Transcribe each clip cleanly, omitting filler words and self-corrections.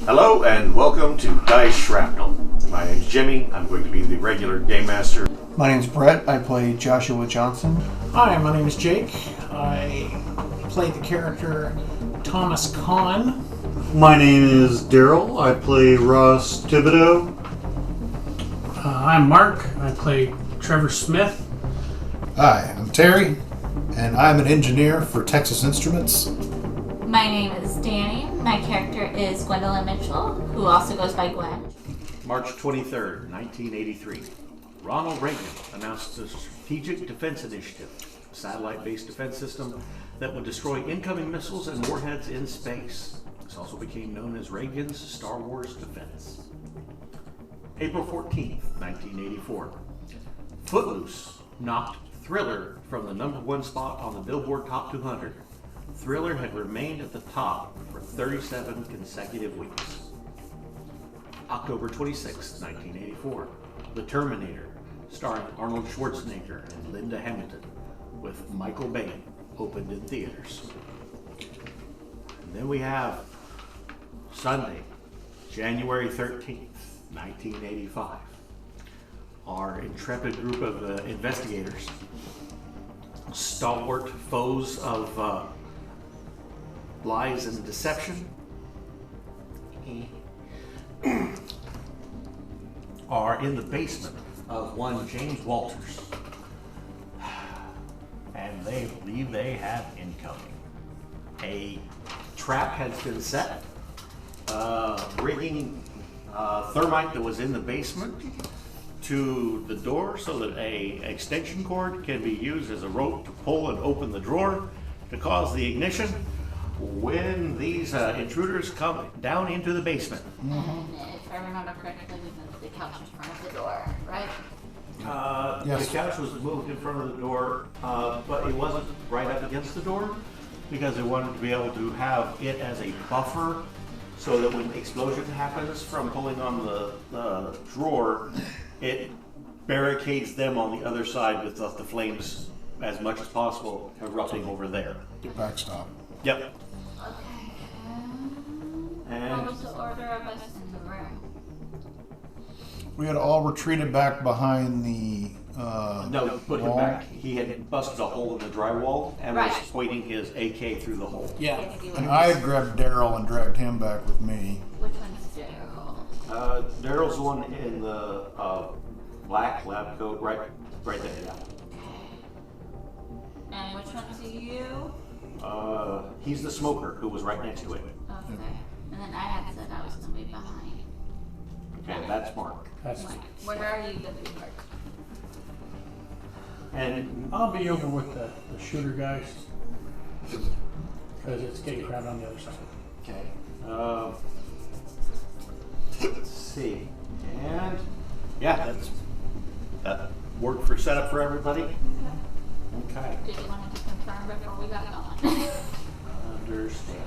Hello and welcome to Dice Shrapnel. My name's Jimmy. I'm going to be the regular game master. My name's Brett. I play Joshua Johnson. Hi, my name is Jake. I play the character Thomas Kahn. My name is Daryl. I play Ross Thibodeau. I'm Mark. I play Trevor Smith. Hi, I'm Terry, and I'm an engineer for Texas Instruments. My name is Danny. My character is Gwendolyn Mitchell, who also goes by Gwen. March 23rd, 1983. Ronald Reagan announced the Strategic Defense Initiative, a satellite-based defense system that would destroy incoming missiles and warheads in space. This also became known as Reagan's Star Wars Defense. April 14th, 1984. Footloose knocked Thriller from the #1 spot on the Billboard Top 200. Thriller had remained at the top for 37 consecutive weeks. October 26, 1984. The Terminator, starring Arnold Schwarzenegger and Linda Hamilton, with Michael Biehn, opened in theaters. And then we have Sunday, January 13th, 1985. Our intrepid group of investigators, stalwart foes of lies and deception, are in the basement of one James Walters, and they believe they have incoming. A trap has been set, bringing thermite that was in the basement to the door so that a extension cord can be used as a rope to pull and open the drawer to cause the ignition when these intruders come down into the basement. And if I remember correctly, we moved the couch in front of the door, right? The couch was moved in front of the door, but it wasn't right up against the door because they wanted to be able to have it as a buffer so that when the explosion happens from pulling on the drawer, it barricades them on the other side with the flames as much as possible erupting over there. Backstop. Yep. Okay. And What was the order of us in the room? We had all retreated back behind the no, put him wall. back. He had busted a hole in the drywall and was Right. pointing his AK through the hole. Yeah. And I had grabbed Daryl and dragged him back with me. Which one's Daryl? Daryl's the one in the black lab coat, right there. Yeah. And which one's you? He's the smoker who was right next to it. Okay. And then I had said I was going to be behind. Okay, that's Mark. That's, Where are you going to be, Mark? And I'll be over with the shooter guys because it's getting crowded on the other side. okay. Let's see. And yeah, that worked for setup for everybody. Okay. Did you want to confirm before we got going? Understand.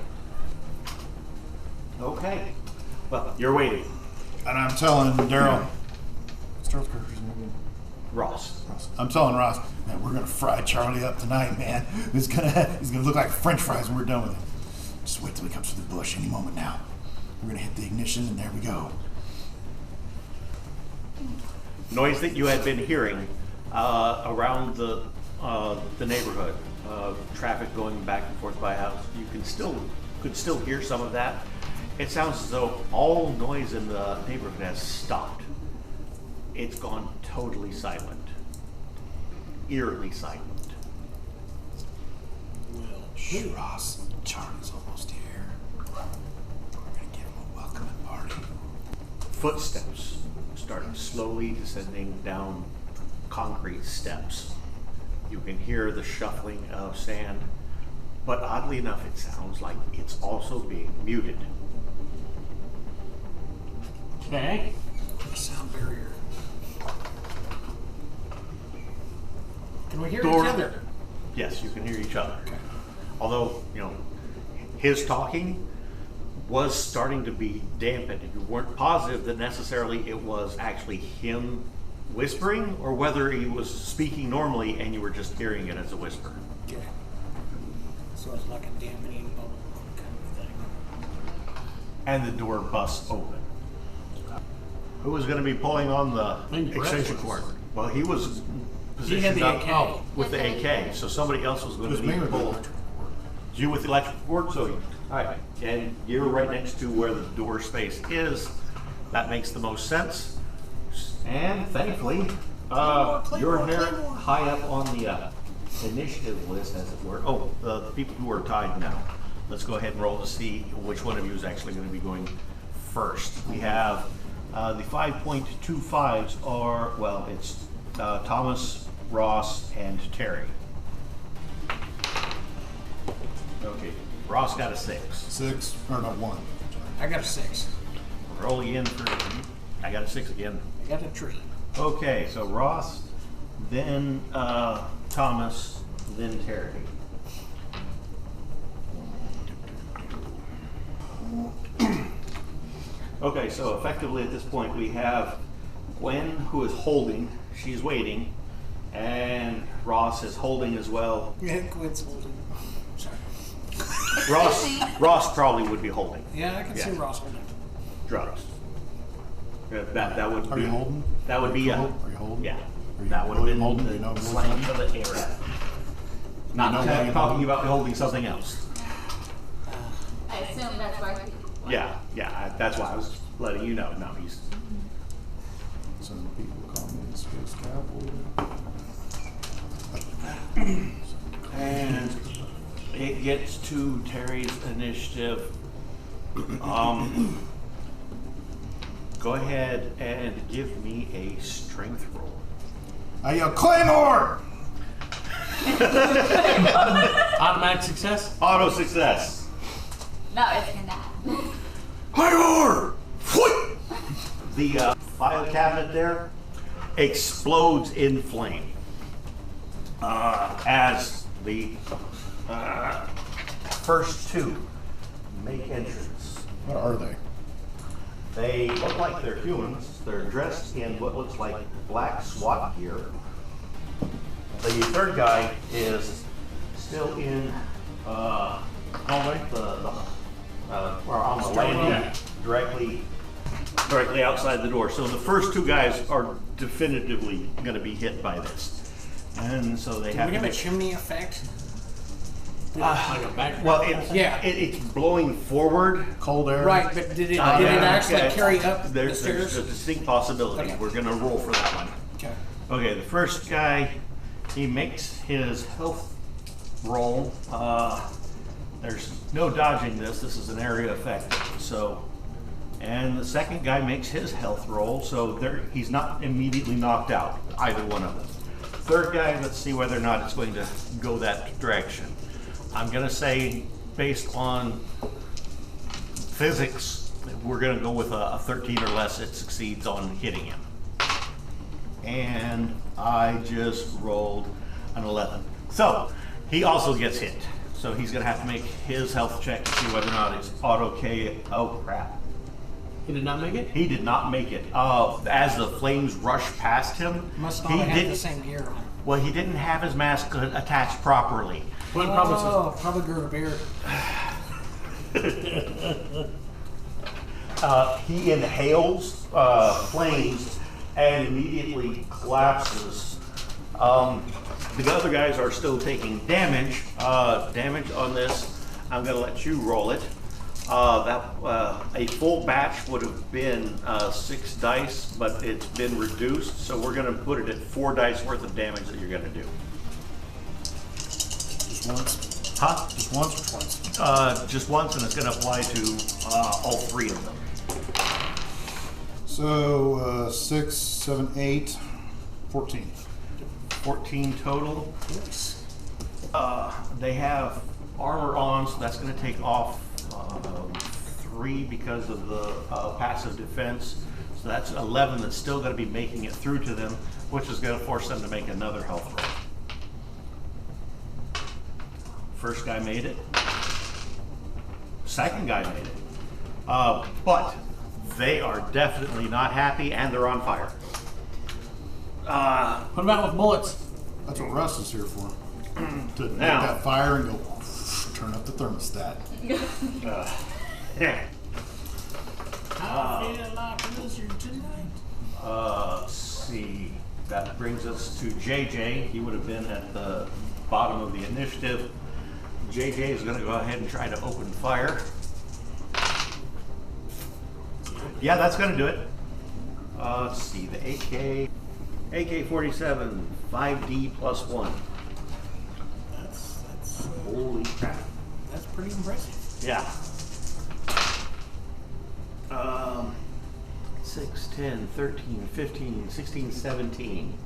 Okay. Well, you're waiting. And I'm telling Daryl, what's Daryl's character's name? Ross. I'm telling Ross, man, we're gonna fry Charlie up tonight, man. He's gonna look like French fries when we're done with him. Just wait till he comes through the bush any moment now. We're gonna hit the ignition, and there we go. Noise that you had been hearing around the neighborhood, traffic going back and forth by house. You could still hear some of that. It sounds as though all noise in the neighborhood has stopped. It's gone totally silent, eerily silent. Shh, Ross. Charlie's almost here. We're gonna give him a welcoming party. Footsteps starting slowly descending down concrete steps. You can hear the shuffling of sand, but oddly enough, it sounds like it's also being muted. Okay. Sound barrier. Can we hear Door- each other? Yes, you can hear each other. Although, his talking was starting to be dampened. You weren't positive that necessarily it was actually him whispering or whether he was speaking normally and you were just hearing it as a whisper. Okay. So it's like a dampening bubble kind of thing. and the door busts open. Who was going to be pulling on the think Brett extension was. cord? Well, he was He had positioned the up AK. with the AK, so somebody else was going It was to me be with the pulled. electric cord. You with the electric cord, so all right, and you're right next to where the door space is. That makes the most sense. And thankfully, you're very high up on the initiative list, as it were. Oh, the people who are tied now. Let's go ahead and roll to see which one of you is actually going to be going first. We have the 5.25s are, well, it's Thomas, Ross, and Terry. Okay, Ross got a 6. 6, or no, 1. I got a 6. Roll again for, I got a 6 again. I got a tree. Okay, so Ross, then Thomas, then Terry. Okay, so effectively at this point we have Gwen, who is holding, she's waiting, and Ross is holding as well. Yeah, Quid's holding. Sorry. Ross probably would be holding Yeah, I can see Yeah. Ross holding. drugs. That would Are be, you holding? That would be Are you holding? yeah. Are you That would have really been holding? the You know what slang you're of the era. Not know what you're talking holding? about holding something else. I assume that's why. Yeah, that's why I was letting you know. No, he's Some people call me the Space Cowboy. and it gets to Terry's initiative. Go ahead and give me a strength roll. I yell, Claymore! Automatic success? Auto success. No, it's not. Claymore! The file cabinet there explodes in flame as the first two make entrance. What are they? They look like they're humans. They're dressed in what looks like black SWAT gear. The third guy is still in hallway, or on the landing, directly outside the door. So the first two guys are definitively going to be hit by this, and so they Do have we to have a make. chimney effect? Like a back. Well, Yeah. it's blowing forward. Cold air? Right, but did it Yeah, actually okay. carry up the There's stairs? a distinct possibility. Okay. We're going to roll for that one. Okay. Okay, the first guy, he makes his health roll. There's no dodging this. This is an area effect. So, and the second guy makes his health roll. So he's not immediately knocked out, either one of them. Third guy, let's see whether or not it's going to go that direction. I'm going to say, based on physics, we're going to go with a 13 or less. It succeeds on hitting him. And I just rolled an 11. So he also gets hit. So he's going to have to make his health check to see whether or not it's auto K. Oh, crap. He did not make it? He did not make it. As the flames rush past him, Must he not have did. the same gear on. Well, he didn't have his mask attached properly. Gwen probably says, Oh, probably grew a beard. He inhales flames and immediately collapses. The other guys are still taking damage. Damage on this, I'm going to let you roll it. A full batch would have been 6 dice, but it's been reduced, so we're going to put it at 4 dice worth of damage that you're going to do. Just once? Huh? Just once or twice? Just once, and it's going to apply to all 3 of them. So, 6, 7, 8, 14. 14 total. They have armor on, so that's going to take off 3 because of the passive defense. So that's 11 that's still going to be making it through to them, which is going to force them to make another health roll. First guy made it. Second guy made it. But they are definitely not happy, and they're on fire. what about with bullets? That's what Russ is here for. To make Now. that fire and go, turn up the thermostat. Yeah. I feel like a lizard tonight. Let's see. That brings us to JJ. He would have been at the bottom of the initiative. JJ is going to go ahead and try to open fire. Yeah, that's going to do it. Let's see. The AK-47, 5D plus 1. That's Holy crap. that's pretty impressive. Yeah. 6, 10, 13, 15, 16, 17.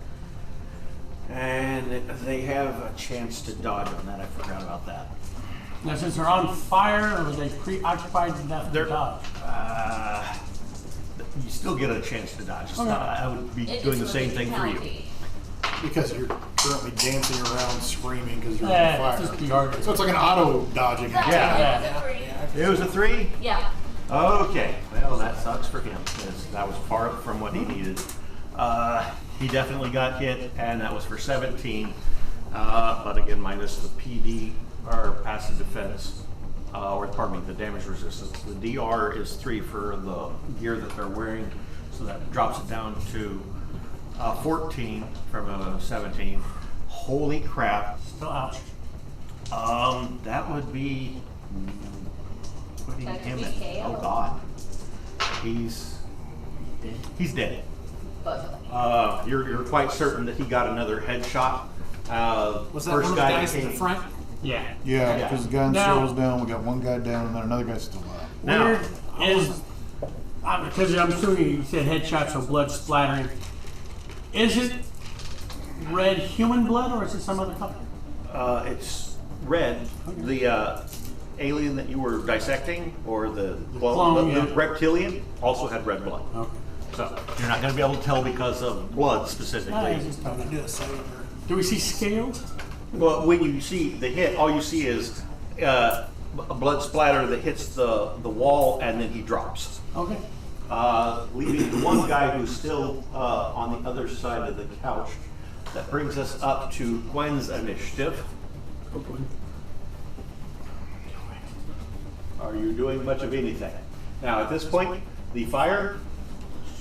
And they have a chance to dodge on that. I forgot about that. Now, since they're on fire, or are they preoccupied enough to They're- dodge? You still get a chance to dodge. It's Okay. not, I would be It doing is the same with thing for you. penalty. Because you're currently dancing around screaming because you're on Yeah, fire. just the argument. So it's like an auto dodging. Yeah. Yeah. It was a 3? Yeah. Okay, well, that sucks for him, because that was far from what he needed. He definitely got hit, and that was for 17. But again, minus the PD, or passive defense, or pardon me, the damage resistance. The DR is 3 for the gear that they're wearing, so that drops it down to 14 from a 17. Holy crap. Still ouch. That would be putting That could him be at, KO. oh god. He's dead. Both of them. You're quite certain that he got another headshot. Was that First one of the guy guys that in the came- front? Yeah. Yeah, Yeah. because the gun Now- shows down. We got one guy down, and then another guy's still up. Now, Weird is, because I'm assuming you said headshots, so blood splattering. Is it red human blood, or is it some other color? it's red. The alien that you were dissecting, or the clone, the yeah. reptilian, also had red blood. Okay. So you're not going to be able to tell because of blood specifically. Ah, it's just I'm gonna do a saver. Do we see scales? Well, when you see the hit, all you see is a blood splatter that hits the wall, and then he drops. Okay. Leaving the one guy who's still on the other side of the couch. That brings us up to Gwen's initiative. Are you doing much of anything? Now, at this point, the fire,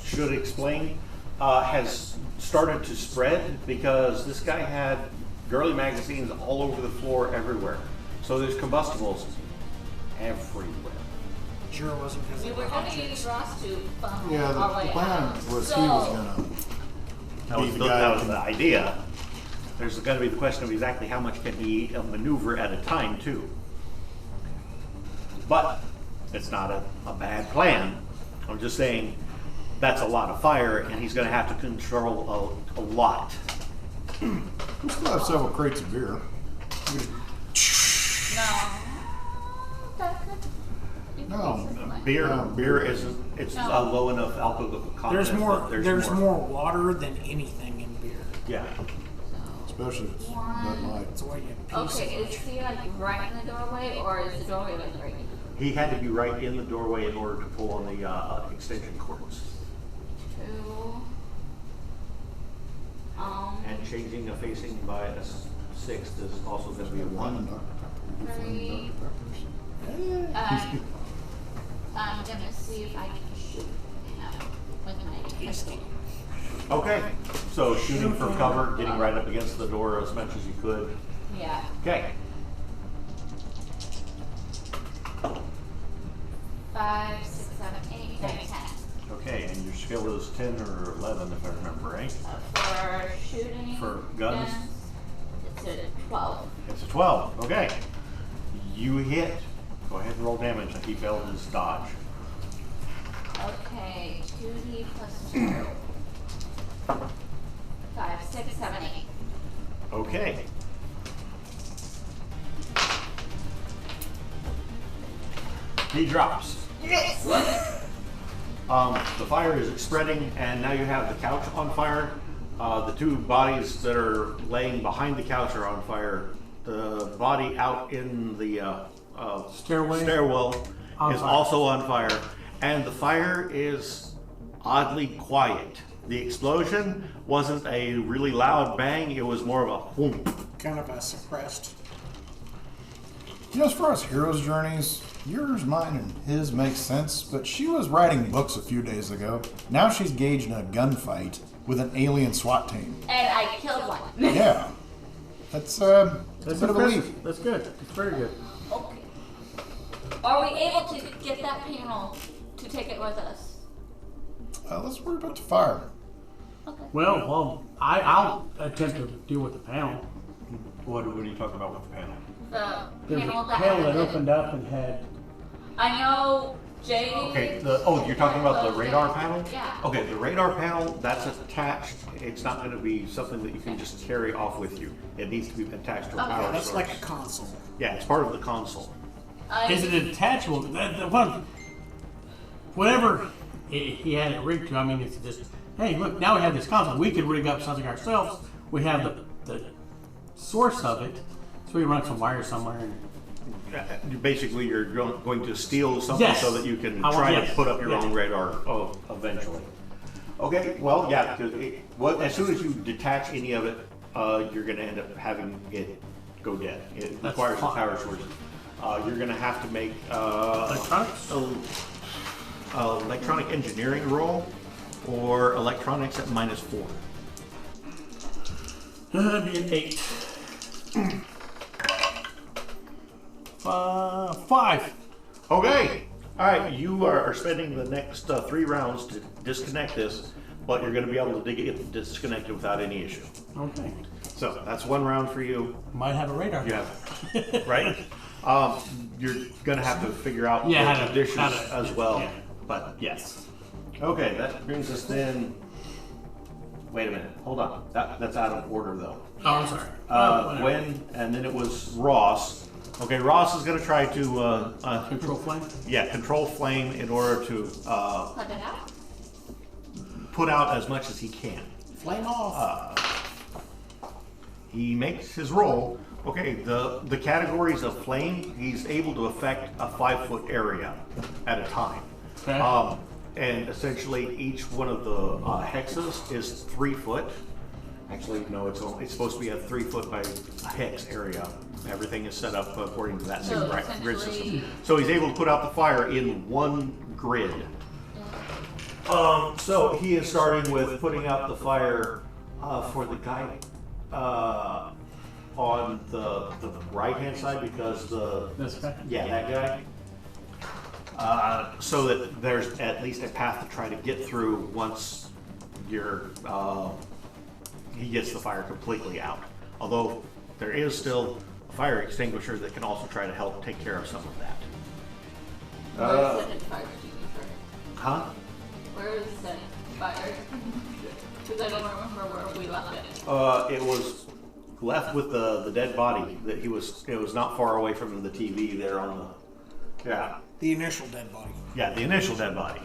should explain, has started to spread because this guy had girly magazines all over the floor everywhere. So there's combustibles everywhere. Sure wasn't because We were going to use Ross to funnel Yeah, our the way plan out. was So, he was gonna. That was, Be the, the guy that who was can- the idea. There's going to be the question of exactly how much can he maneuver at a time, too. But it's not a bad plan. I'm just saying that's a lot of fire, and he's going to have to control a lot. We still have several crates of beer. no. That could be No. fine. Beer isn't. It's No. a low enough alcohol content. There's that more water than anything in beer. Yeah. Especially if it's Bud Light. That's why you piece Okay, is he like right in the doorway, or is the doorway like right? He had to be right in the doorway in order to pull on the extension cords. 2. And changing a facing by a sixth is also going to be a 1. 3. I'm gonna see if I can shoot him with my pistol. Okay. So shooting for cover, getting right up against the door as much as you could. Yeah. Okay. 5, 6, 7, 8, 9, 10. Okay, and your skill is 10 or 11 if I remember right. For shooting. For guns? It's a 12. It's a 12. Okay. You hit. Go ahead and roll damage. He failed his dodge. Okay, 2d plus 2. 5, 6, 7, 8. Okay. He drops. Yes! The fire is spreading, and now you have the couch on fire. The two bodies that are laying behind the couch are on fire. The body out in the stairwell On is fire. also on fire, and the fire is oddly quiet. The explosion wasn't a really loud bang; it was more of a whoomp. Kind of a suppressed. You know, as far as heroes' journeys, yours, mine, and his makes sense, but she was writing books a few days ago. Now she's engaged in a gunfight with an alien SWAT team. And I killed one. Yeah. That's a bit of a leap. impressive. That's good. It's very good. Okay. Are we able to get that panel to take it with us? Let's worry about the fire. Okay. Well, I'll attempt to deal with the panel. What are you talking about with the panel? The There's panel a that panel that had- opened up and had. I know Jay. Okay, you're talking about the radar panel? Yeah. Okay, the radar panel, that's attached. It's not going to be something that you can just carry off with you. It needs to be attached to a power That's source. like a console. Yeah, it's part of the console. Is it detachable? Whatever he had it rigged to, I mean, it's just, hey, look, now we have this console. We could rig up something ourselves. We have the source of it, so we run some wires somewhere. And Basically, you're going to steal something Yes. so that you can I want- try yes. to put up your Yeah. own radar eventually. Okay, well, yeah, because as soon as you detach any of it, you're going to end up having it go dead. It That's requires a fine. power source. You're going to have to make electronics? electronic engineering roll or electronics at -4. That'd be an 8. 5. Okay. All right. You are spending the next 3 rounds to disconnect this, but you're going to be able to get it disconnected without any issue. Okay. So that's 1 round for you. Might have a radar. You have, right? You're going to have to figure out Yeah, the how to- conditions how to- as well. yeah. But yes. Okay. That brings us then. Wait a minute. Hold on. That's out of order though. Oh, I'm sorry. Whatever. Gwen, and then it was Ross. Okay, Ross is going to try to Control flame? control flame in order to Put it out. put out as much as he can. Flame off. He makes his roll. Okay, the categories of flame, he's able to affect a 5-foot area at a time. Okay. And essentially each one of the hexes is 3 foot. Actually, no, it's supposed to be a 3 foot by a hex area. Everything is set up according to that same So grid system. essentially- So he's able to put out the fire in 1 grid. So he is starting with putting out the fire for the guy on the right hand side because This guy? yeah, that guy. So that there's at least a path to try to get through once he gets the fire completely out. Although there is still a fire extinguisher that can also try to help take care of some of that. Where is it fire extinguisher? Huh? Where is the fire? Because I don't remember where we left it. It was left with the dead body. That it was not far away from the TV there on the. The initial dead body. Yeah, the initial dead body.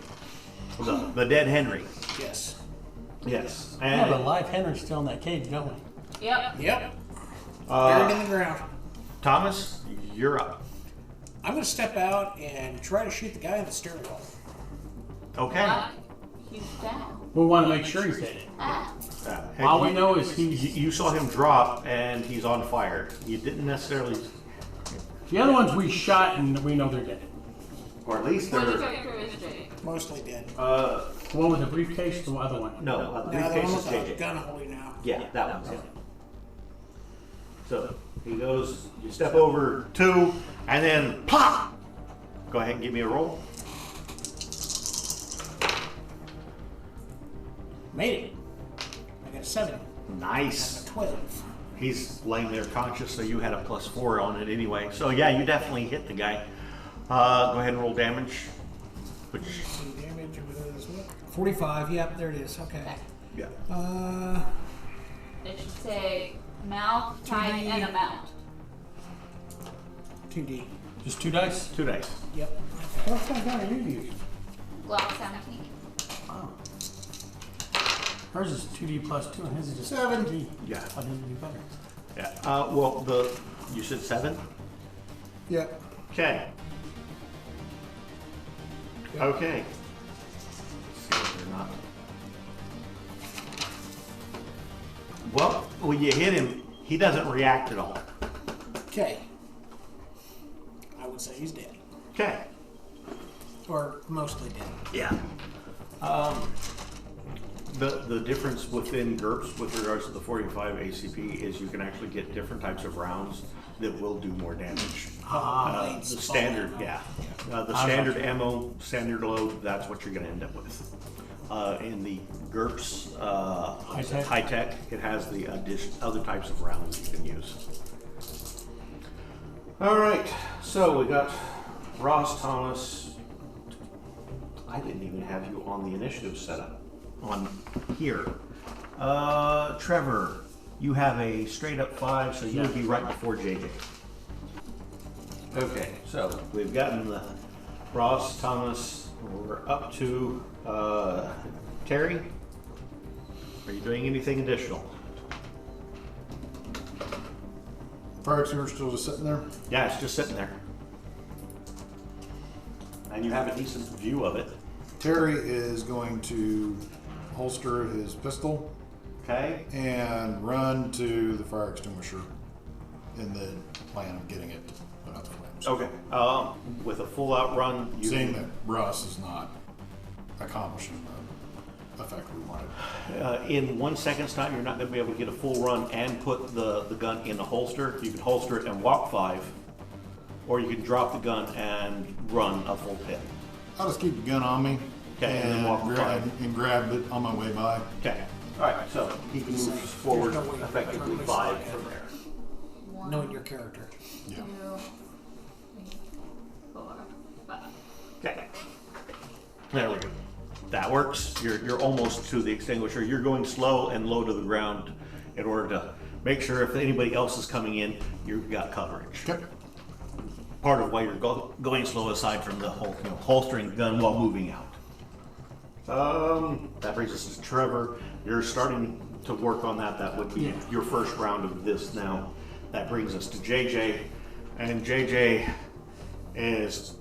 The dead Henry. Yes. Yes. We have a And live Henry still in that cage, don't we? Yep. Yep. Buried in the ground. Thomas, you're up. I'm going to step out and try to shoot the guy in the steering wheel. Okay. He's down. We want to make sure he's dead. Ah. All we know is he's. You saw him drop and he's on fire. You didn't necessarily, The other ones we shot and we know they're dead. or at least Where the they're. character is Jay. Mostly dead. The one with the briefcase, the other one. No, Now the briefcase one is with the KJ. gun holding out. Yeah, that one's him. So he goes, you step over 2, and then pop! Go ahead and give me a roll. Made it. I got a 7. Nice. 12. He's laying there conscious, so you had a +4 on it anyway. So yeah, you definitely hit the guy. Go ahead and roll damage. Which, Damage was what? 45. Yep, there it is. Okay. yeah. It should say mouth, type, and amount. 2D. Just 2 dice? 2 dice. Yep. What kind of gun are you using? Glock 17. Oh. Hers is 2D plus 2 and his is just 7. 2D. Yeah. I didn't do better. Yeah. Well, you said 7? Yep. Okay. Okay. Let's see if they're not. Well, when you hit him, he doesn't react at all. Okay. I would say he's dead. Okay. Or mostly dead. Yeah. The difference within GURPS with regards to the 45 ACP is you can actually get different types of rounds that will do more damage. The standard, yeah. The standard ammo, standard load, that's what you're going to end up with. In the GURPS high tech, it has the other types of rounds you can use. All right, so we got Ross, Thomas. I didn't even have you on the initiative setup on here. Trevor, you have a straight up 5, so you would be right before JJ. Okay, so we've gotten the Ross, Thomas, we're up to Terry. Are you doing anything additional? Fire extinguisher still just sitting there? Yeah, it's just sitting there. And you have a decent view of it. Terry is going to holster his pistol Okay. and run to the fire extinguisher in the plan of getting it to put out the flames. Okay. With a full out run, you Seeing that Russ is not accomplishing the effect we wanted. in 1 second's time, you're not going to be able to get a full run and put the gun in the holster. You can holster it and walk 5, or you can drop the gun and run a full pin. I'll just keep the gun on me Okay, and then walk and grab it on my way by. Okay. All right. So he can move forward effectively 5 from there. Knowing your character. Yeah. 2, 3, 4, 5. Okay. There we go. That works. You're almost to the extinguisher. You're going slow and low to the ground in order to make sure if anybody else is coming in, you've got coverage. Okay. Part of why you're going slow, aside from the whole, holstering the gun while moving out. That brings us to Trevor. You're starting to work on that. That would be your first round of this now. That brings us to JJ, and JJ is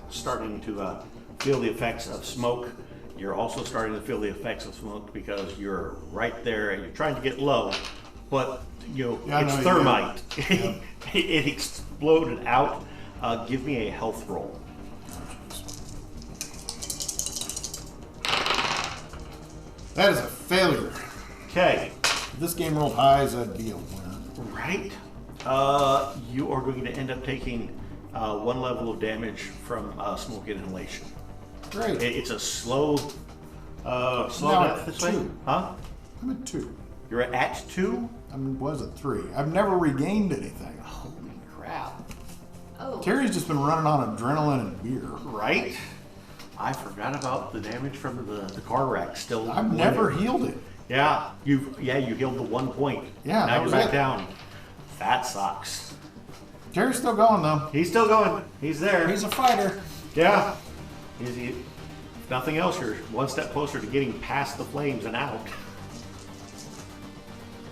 starting to feel the effects of smoke. You're also starting to feel the effects of smoke because you're right there and you're trying to get low, but Yeah, I it's know, thermite. yeah. It exploded out. Give me a health roll. That is a failure. Okay. If this game rolled highs, that'd be a winner. Right. You are going to end up taking 1 level of damage from smoke inhalation. Great. It's a slow Now death at this way. 2. Huh? I'm at 2. You're at 2? I mean, was it 3? I've never regained anything. Holy crap. Oh. Terry's just been running on adrenaline and beer. Right? I forgot about the damage from the car wreck. Still, I've never healed it. Yeah, you healed the 1 point. Yeah, now that you're was back it. down. That sucks. Terry's still going though. He's still going. He's there. He's a fighter. Yeah. If nothing else, you're 1 step closer to getting past the flames and out.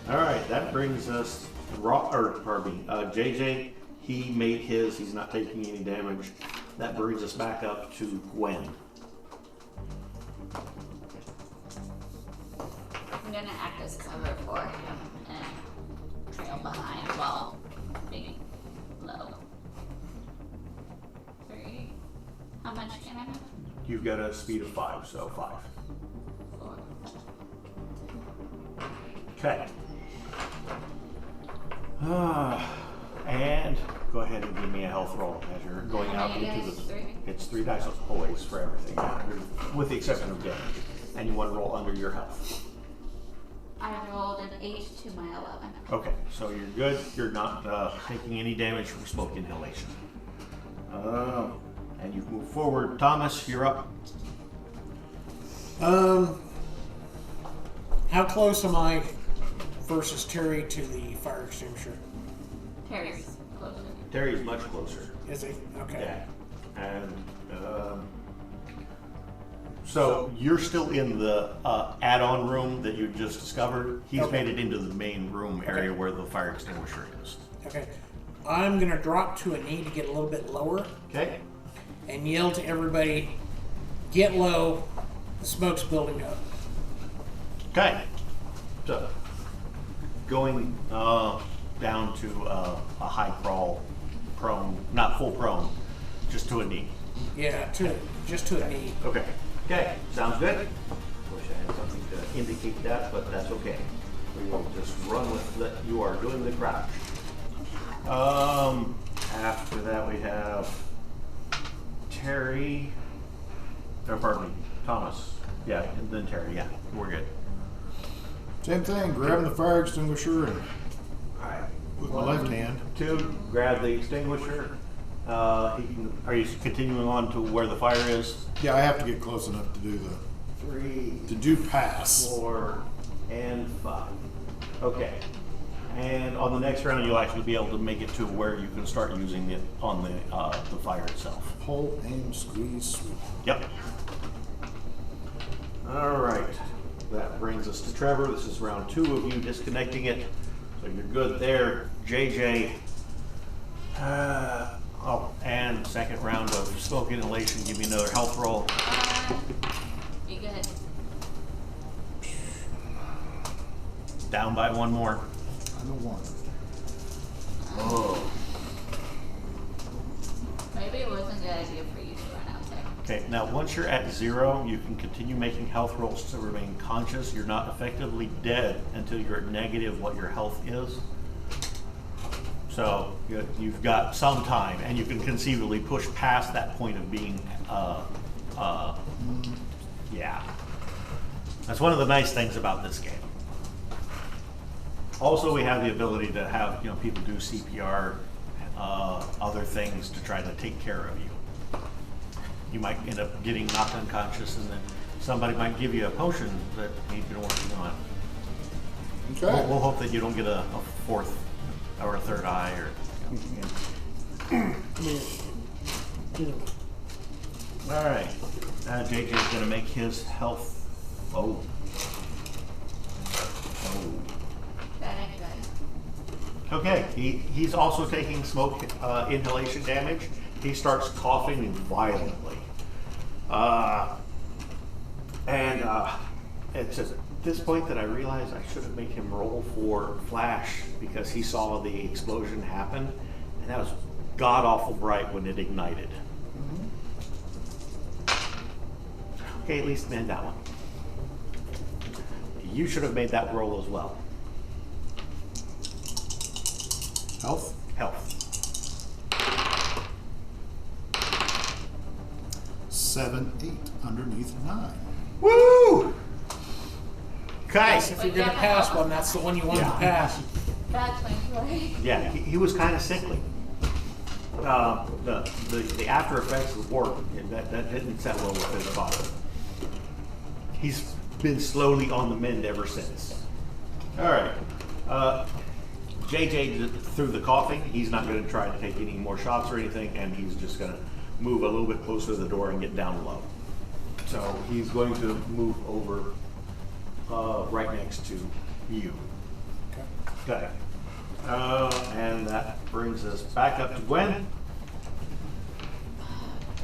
All right, that brings us JJ. He made his. He's not taking any damage. That brings us back up to Gwen. I'm gonna act as cover for him and trail behind while being low. 3. How much can I have? You've got a speed of 5, so 5. 4. Okay. And go ahead and give me a health roll as you're going out into the. 3. It's 3 dice always for everything, with the exception of damage. And you want to roll under your health. I rolled an 8 to my 11. Okay, so you're good. You're not taking any damage from smoke inhalation. And you move forward. Thomas, you're up. How close am I versus Terry to the fire extinguisher? Terry's closer. Terry's much closer. Is he? Okay. Yeah. And so you're still in the add-on room that you just discovered. He's Okay. made it into the main room area where the fire extinguisher is. Okay. I'm gonna drop to a knee to get a little bit lower Okay. and yell to everybody, get low, the smoke's building up. Okay. So going down to a high crawl prone, not full prone, just to a knee. Yeah, just to a knee. Okay. Okay, sounds good. Wish I had something to indicate that, but that's okay. We will just run with that. You are doing the crouch. After that we have Terry, or pardon me, Thomas. Yeah, and then Terry. Yeah, we're good. Same thing, grabbing the fire extinguisher and All right. with my left hand. 2, grab the extinguisher. Are you continuing on to where the fire is? Yeah, I have to get close enough to do 3, pass. 4, and 5. Okay. And on the next round, you'll actually be able to make it to where you can start using it on the fire itself. Pull, aim, squeeze, sweep. Yep. All right. That brings us to Trevor. This is round 2 of you disconnecting it. So you're good there. JJ. And second round of smoke inhalation. Give me another health roll. Be good. Down by 1 more. I'm a 1. Oh. Maybe it wasn't a good idea for you to run out there. Okay, now once you're at 0, you can continue making health rolls to remain conscious. You're not effectively dead until you're at negative what your health is. So you've got some time, and you can conceivably push past that point of being, yeah. That's one of the nice things about this game. Also, we have the ability to have people do CPR, other things to try to take care of you. You might end up getting knocked unconscious, and then somebody might give you a potion that you've been working on. Okay. We'll hope that you don't get a 4th or a 3rd eye, or. All right, JJ's going to make his health. Oh. That ain't good. Okay, he's also taking smoke inhalation damage. He starts coughing violently. It's at this point that I realize I should have made him roll for flash, because he saw the explosion happen, and that was god-awful bright when it ignited. Okay, at least made that one. You should have made that roll as well. Health? Health. 7, 8, underneath 9. Woo! Okay. Yes, if you're gonna pass one, that's the one you want to pass. That's my play. Yeah, he was kind of sickly. The after effects of the war, that didn't set well with his body. He's been slowly on the mend ever since. All right. JJ, through the coughing, he's not going to try to take any more shots or anything, and he's just going to move a little bit closer to the door and get down low. So he's going to move over right next to you. Okay. And that brings us back up to Gwen.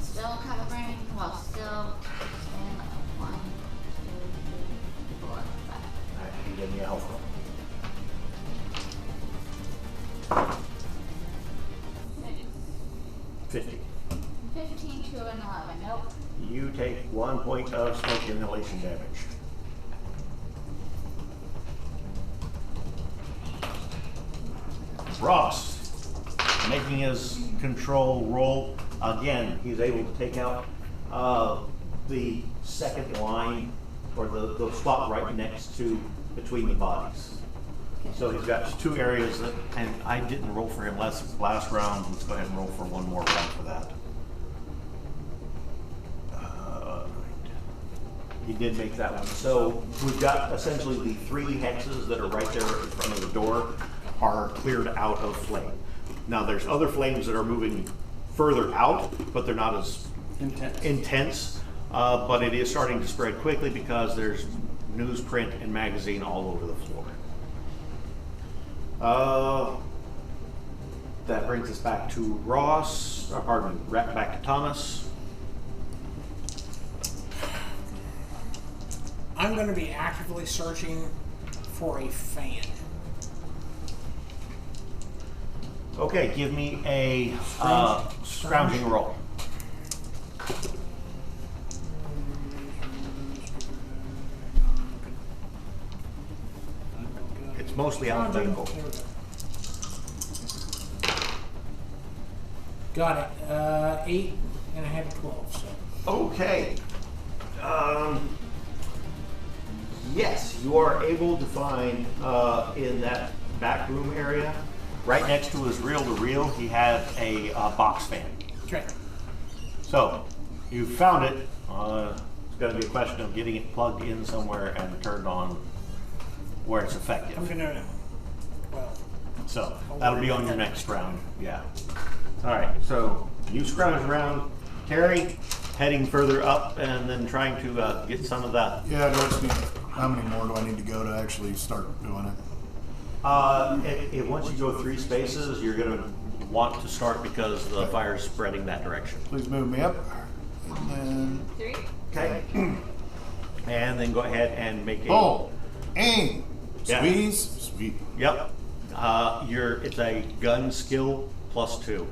Still covering, well, still staying like 1, 2, 3, 4, 5. All right, you give me a health roll. 50. 15, 2, and 11. Nope. You take 1 point of smoke inhalation damage. Ross, making his control roll again, he's able to take out the second line, or the spot right next to between the bodies. So he's got 2 areas that, and I didn't roll for him last round. Let's go ahead and roll for 1 more round for that. He did make that one. So we've got essentially the 3 hexes that are right there in front of the door are cleared out of flame. Now there's other flames that are moving further out, but they're not as intense. But it is starting to spread quickly because there's newsprint and magazine all over the floor. That brings us back to Ross, or pardon me, back to Thomas. I'm going to be actively searching for a fan. Okay, give me a scrounging roll. It's mostly alphabetical. There we go. Got it. 8, and I had 12. So. Okay. Yes, you are able to find in that back room area, right next to his reel-to-reel, he had a box fan. Okay. So, you found it. It's going to be a question of getting it plugged in somewhere and turned on where it's effective. I'm gonna. Well. So, that'll be on your next round. Yeah. All right, so you scrounge around, Terry, heading further up and then trying to get some of that. Yeah, do I just need, how many more do I need to go to actually start doing it? Once you go 3 spaces, you're going to want to start because the fire's spreading that direction. Please move me up. And then, 3. Okay. And then go ahead and make a. oh, aim, Yeah. squeeze, sweet. Yep. It's a gun skill +2.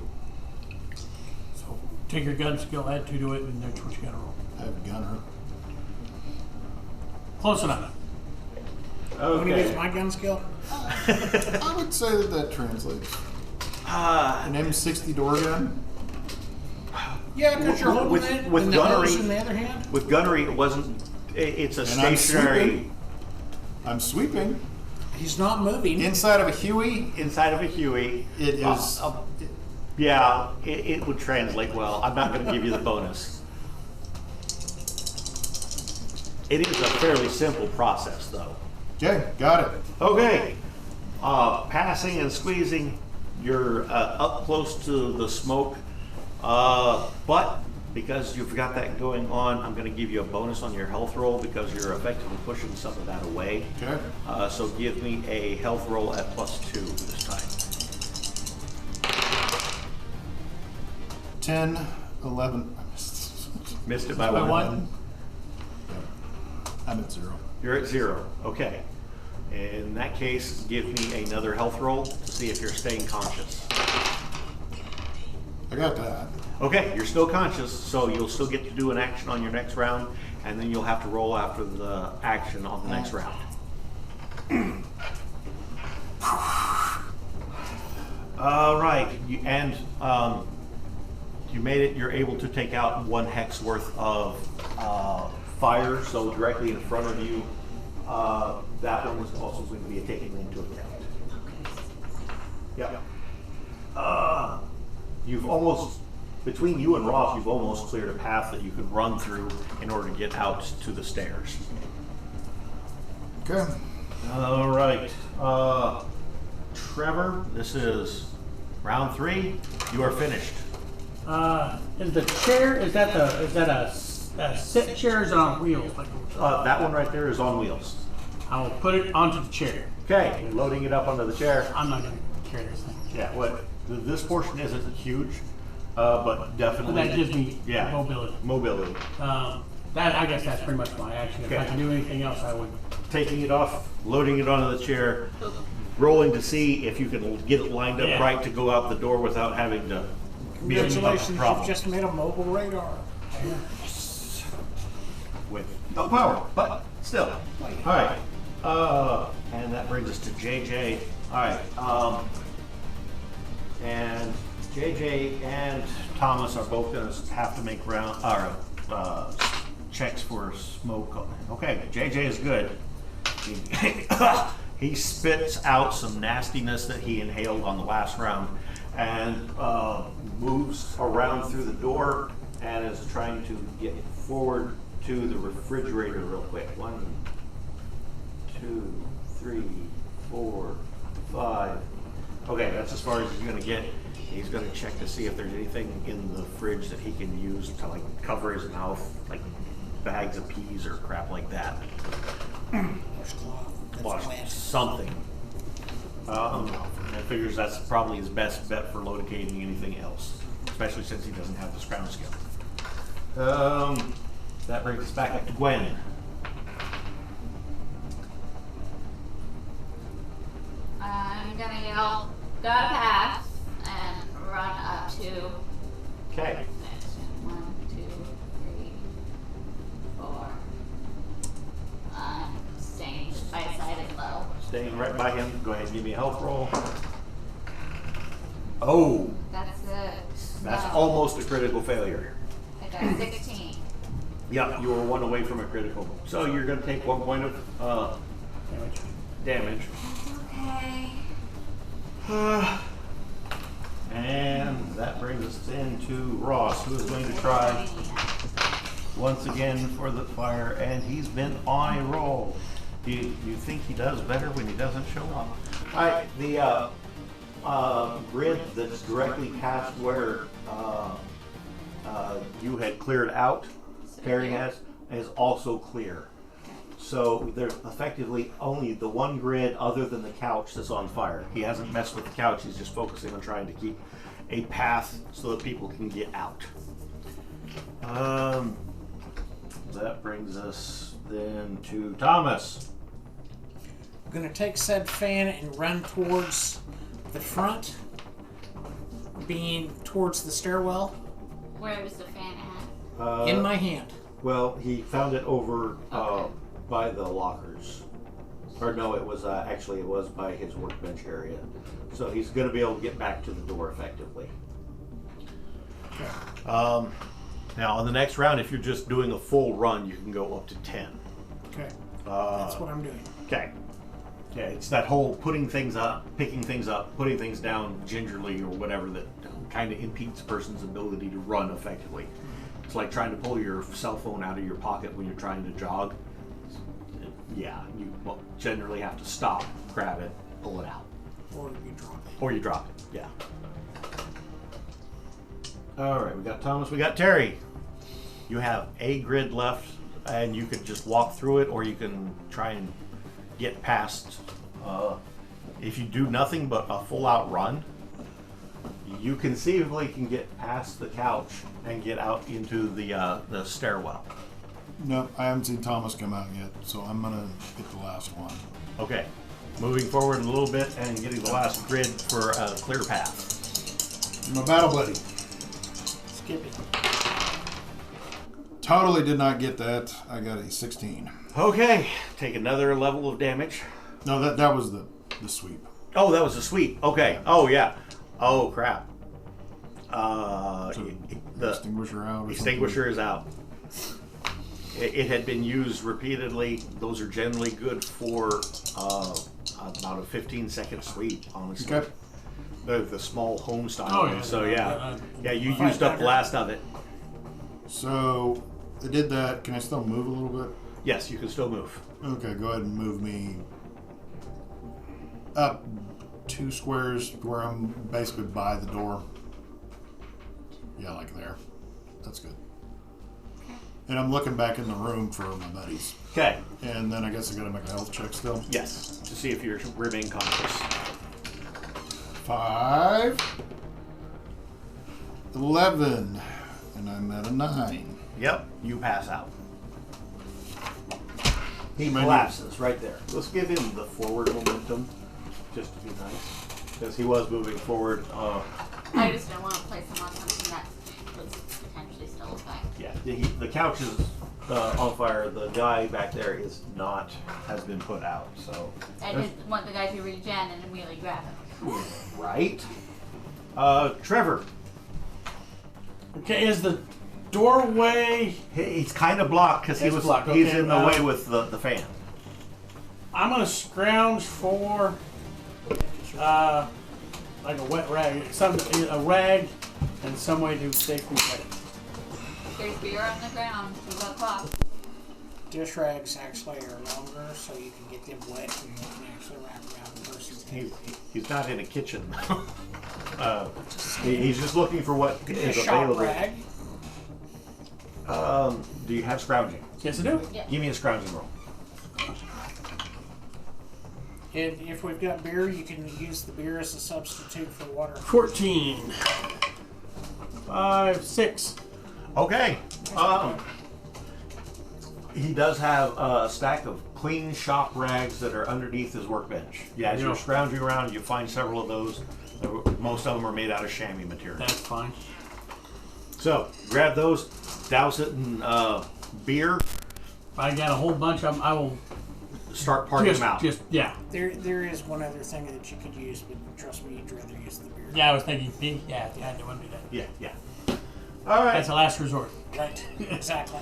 So, Take your gun skill, add 2 to it, and that's what you gotta roll. I have a gunner. Close enough. When he gets Okay. my gun skill. I would say that translates. An M60 door gun? Yeah, because you're holding With- it with and the hose gunnery- in the other hand. With gunnery, it wasn't. It's a And I'm stationary sweeping. I'm sweeping. He's not moving. Inside of a Huey, inside of a Huey. it is. Yeah, it would translate well. I'm not going to give you the bonus. It is a fairly simple process, though. Okay, got it. Okay, passing and squeezing, you're up close to the smoke, but because you've got that going on, I'm going to give you a bonus on your health roll because you're effectively pushing some of that away. Okay. So give me a health roll at +2 this time. 10, 11. I missed. Missed it by By one. one. I'm at 0. You're at 0. Okay. In that case, give me another health roll to see if you're staying conscious. I got that. Okay, you're still conscious, so you'll still get to do an action on your next round, and then you'll have to roll after the action on the next round. All right, you made it. You're able to take out 1 hex worth of fire, so directly in front of you. That one is also going to be taken into account. Yep. You've almost, between you and Ross, you've almost cleared a path that you could run through in order to get out to the stairs. Okay. All right. Trevor, this is round 3. You are finished. Is the chair, is that a sit chair or is it on wheels? Like, That one right there is on wheels. I'll put it onto the chair. Okay, you're loading it up onto the chair. I'm not gonna carry this thing. Yeah, this portion isn't huge, but definitely. But that gives me Yeah. mobility. Mobility. I guess that's pretty much my action. If I Okay. can do anything else, I would. Taking it off, loading it onto the chair, rolling to see if you can get it lined up Yeah. right to go out the door without having to be a Congratulations, problem. you've just made a mobile radar. With no power, but still. All right. And that brings us to JJ. All right. And JJ and Thomas are both going to have to make checks for smoke. Okay, JJ is good. He spits out some nastiness that he inhaled on the last round and moves around through the door and is trying to get forward to the refrigerator real quick. 1, 2, 3, 4, 5. Okay, that's as far as he's going to get. He's going to check to see if there's anything in the fridge that he can use to like cover his mouth, like bags of peas or crap like that. Wash something. And figures that's probably his best bet for locating anything else, especially since he doesn't have the scrounge skill. That brings us back up to Gwen. I'm gonna yell, gotta pass, Okay. Next. 1, 2, 3, 4. I'm staying by side and low. Staying right by him. Go ahead and give me a health roll. Oh, That's it. that's No. almost a critical failure. I got 16. Yep, you were 1 away from a critical. So you're going to take 1 point of damage. Okay. And that brings us into Ross, who is going to try once again for the fire, and he's been on a roll. Do you think he does better when he doesn't show up? All right, the grid that's directly past where you had cleared out, Terry has, is also clear. So there's effectively only the one grid other than the couch that's on fire. He hasn't messed with the couch, he's just focusing on trying to keep a path so that people can get out. That brings us then to Thomas. I'm gonna take said fan and run towards the front, being towards the stairwell, Where is the fan at? in my hand. Well, he found it over by the lockers. Or no, it was actually it was by his workbench area. So he's going to be able to get back to the door effectively. Now, on the next round, if you're just doing a full run, you can go up to 10. Okay. That's what I'm doing. Okay. Yeah, it's that whole putting things up, picking things up, putting things down gingerly or whatever that kind of impedes a person's ability to run effectively. It's like trying to pull your cell phone out of your pocket when you're trying to jog. Yeah, you generally have to stop, grab it, pull it out. Or you drop it. Or you drop it, yeah. Alright, we got Thomas, we got Terry. You have a grid left, and you can just walk through it, or you can try and get past. If you do nothing but a full-out run, you conceivably can get past the couch and get out into the stairwell. No, I haven't seen Thomas come out yet, so I'm gonna get the last one. Okay, moving forward a little bit and getting the last grid for a clear path. My battle buddy. Skip it. Totally did not get that. I got a 16. Okay, take another level of damage. No, that was the sweep. Oh, that was a sweep. Okay. Oh, yeah. Oh, crap. So The extinguisher out. Or extinguisher is out. It had been used repeatedly. Those are generally good for about a 15-second sweep, honestly. Okay. The small home style. Oh, one. yeah. So, yeah. Yeah, you Fight used up the dagger. last of it. So I did that. Can I still move a little bit? Yes, you can still move. Okay, go ahead and move me up 2 squares where I'm basically by the door. Yeah, like there. That's good. And I'm looking back in the room for my buddies. Okay. And then I guess I gotta make a health check still. Yes, to see if you remain conscious. 5, 11, and I'm at a 9. Yep, you pass out. He Maybe- collapses right there. Let's give him the forward momentum, just to be nice, because he was moving forward. I just don't want to place him on something that was potentially still a fight. Yeah, the couch is on fire. The guy back there has been put out. So I didn't want the guy to regen and immediately grab him. right, Trevor. Okay, is the doorway? He's kind of blocked because It's blocked, he's okay, in the way with the fan. I'm gonna scrounge for like a wet rag, a rag, and some way to safely get it. There's beer on the ground. We've got cloth. Dish rags actually are longer, so you can get them wet and you can actually wrap around the person's head. He's not in a kitchen. He's just looking for what A is shop available. rag. Do you have scrounging? Yes, I do. Yeah. Give me a scrounging roll. And if we've got beer, you can use the beer as a substitute for water. 14. 5, 6. Okay. He does have a stack of clean shop rags that are underneath his workbench. Yeah, as Yeah. you're scrounging around, you find several of those. Most of them are made out of chamois material. That's fine. So, grab those, douse it in beer, If I got a whole bunch of them, I will start parting them out. yeah. There is one other thing that you could use, but trust me, you'd rather use the beer. Yeah, I was thinking, yeah, I didn't want to do that. Yeah. All right. That's a last resort. Right, exactly.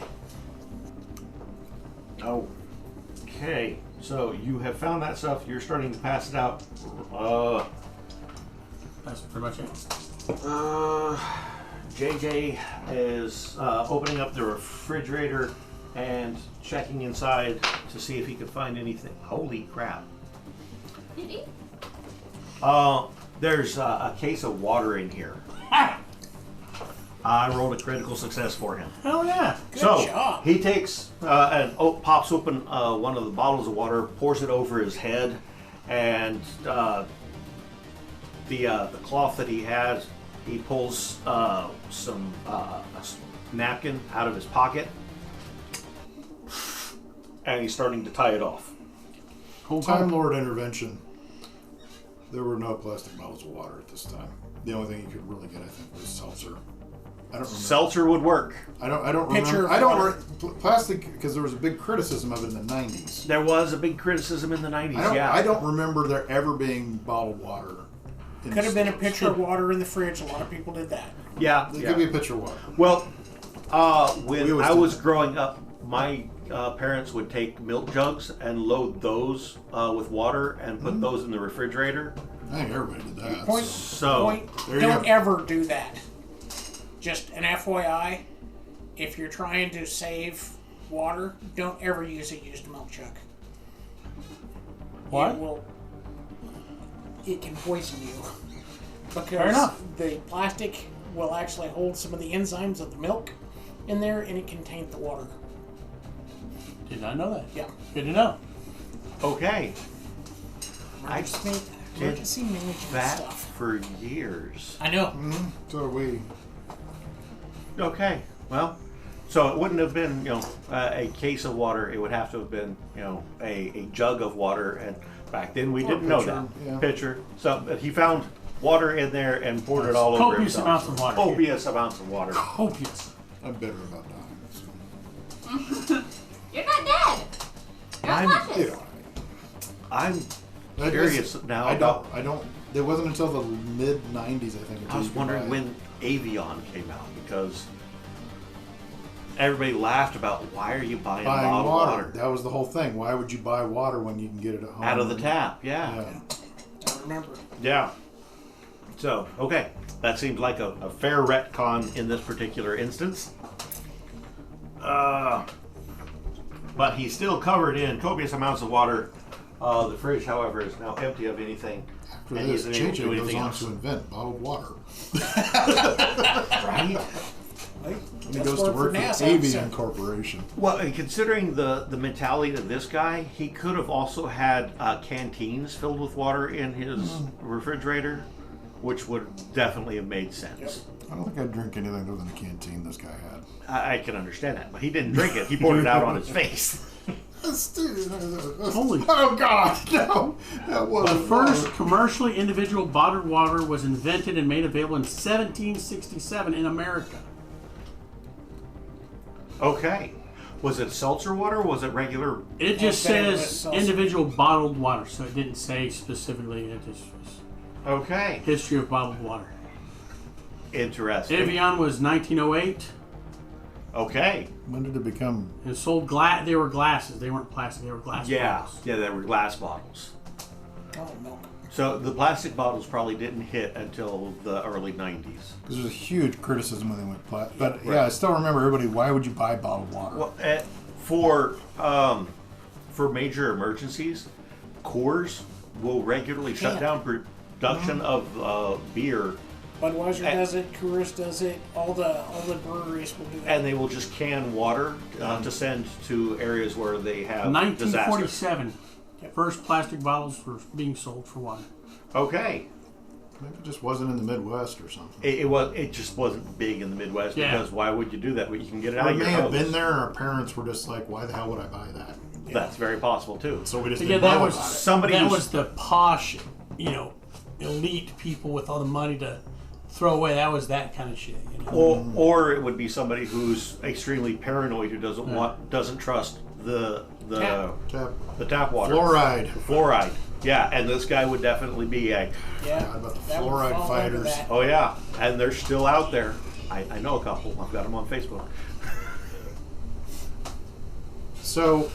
Okay, so you have found that stuff. You're starting to pass it out. That's pretty much it. JJ is opening up the refrigerator and checking inside to see if he can find anything. Holy crap. Did he? There's a case of water in here. I rolled a critical success for him. Hell yeah. Good So job. he takes and pops open one of the bottles of water, pours it over his head, and the cloth that he has, he pulls some a napkin out of his pocket, and he's starting to tie it off. Time Lord intervention. There were no plastic bottles of water at this time. The only thing you could really get, I think, was seltzer. I don't remember. Seltzer would work. I don't Pitcher remember. of I don't water. plastic because there was a big criticism of it in the 90s. There was a big criticism in the 90s, I don't remember there ever being bottled water. Could have been a pitcher of water in the fridge. A lot of people did that. Yeah. It could be a pitcher of water. Well, when always I did was that. growing up, my parents would take milk jugs and load those with water and put those in the refrigerator. I think everybody did that. Point. So there you Don't go. ever do that. Just an FYI, if you're trying to save water, don't ever use a used milk jug. What? It can poison you. Fair Because enough. the plastic will actually hold some of the enzymes of the milk in there, and it can taint the water. Did not know that. Yeah. Good to know. okay, Emergency management that stuff. for years. I know. So are we. Okay, well, so it wouldn't have been a case of water. It would have to have been a jug of water. And back then we didn't know pitcher, that yeah. pitcher. So he found water in there and poured it all over Copious himself. amounts of water. Copious amounts of water. Copious. I'm bitter about dying. You're not dead. You're I'm- unconscious. So. I'm That curious is- now. I don't. It wasn't until the mid '90s, I think. I was wondering when Avion came out because everybody laughed about why are you buying buying bottled water That was the whole thing. Why would you buy water when you can get it at home? out of the tap? Yeah. Yeah. I remember. Yeah. So, okay. That seems like a fair retcon in this particular instance. But he's still covered in copious amounts of water. The fridge, however, is now empty of anything. After and this, he's unable to do JJ goes anything on else. to invent bottled water. Right? And he That's goes to work for work for NASA, Avian so- Corporation. Well, and considering the mentality of this guy, he could have also had canteens filled with water in his refrigerator, which would definitely have made sense. I don't think I'd drink anything other than the canteen this guy had. I can understand that, but he didn't drink it. He poured it out on his face. Holy. Oh God, no! That The wasn't first water. commercially individual bottled water was invented and made available in 1767 in America. Okay. Was it seltzer water or was it regular? It just I bet it was says seltzer. individual bottled water, so it didn't say specifically. It just was Okay. history of bottled water. Interesting. Evian was 1908. Okay. When did it become? It sold glass. They were glasses. They weren't plastic. They were glass Yeah. bottles. Yeah, they were glass bottles. Oh, milk. So the plastic bottles probably didn't hit until the early 90s. Because there's a huge criticism when they went plastic. But yeah, I still remember everybody. Why would you buy bottled water? Well, for major emergencies, Coors will regularly shut down production of beer, Budweiser And- does it. Coors does it. All the breweries will do that. and they will just can water to send to areas where they have disasters. 1947. First plastic bottles were being sold for water. Okay. Maybe it just wasn't in the Midwest or something. It just wasn't big in the Midwest Yeah. because why would you do that? Well, you can get it Or out it of your may have hose. been there, and our parents were just like, "Why the hell would I buy that?" That's very possible too. So we just Again, didn't that know was about it. Somebody that who's- was the posh, elite people with all the money to throw away. That was that kind of shit. You know? Or it would be somebody who's extremely paranoid who doesn't trust the tap water. Fluoride. Yeah, and this guy would definitely be a Yeah, About the that would fluoride fall under fighters. that. oh yeah, and they're still out there. I know a couple. I've got them on Facebook. So,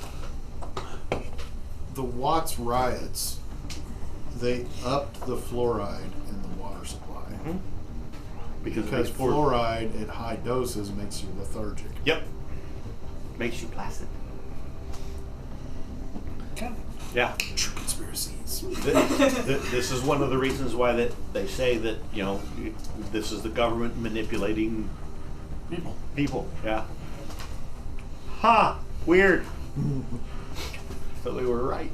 the Watts riots, they upped the fluoride in the water supply. Because Fluoride at high doses makes you lethargic. Yep. Makes you placid. Okay. Yeah. True conspiracies. This is one of the reasons why that they say that, you know, this is the government manipulating people. Yeah. Ha! Weird. So they were right.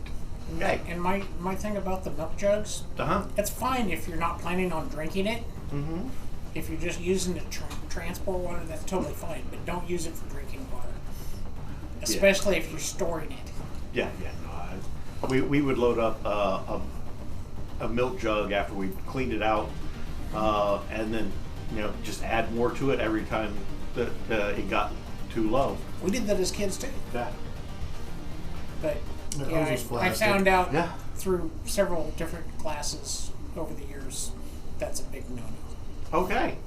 Okay. And my thing about the milk jugs, Uh-huh. it's fine if you're not planning on drinking it. Mm-hmm. If you're just using it to transport water, that's totally fine. But don't use it for drinking water, especially if you're storing it. Yeah, yeah. No, we would load up a milk jug after we cleaned it out, and then, you know, just add more to it every time that it got too low. We did that as kids too. Yeah. But Yeah, yeah, ours was I plastic. found out Yeah. through several different classes over the years that's a big no-no. Okay.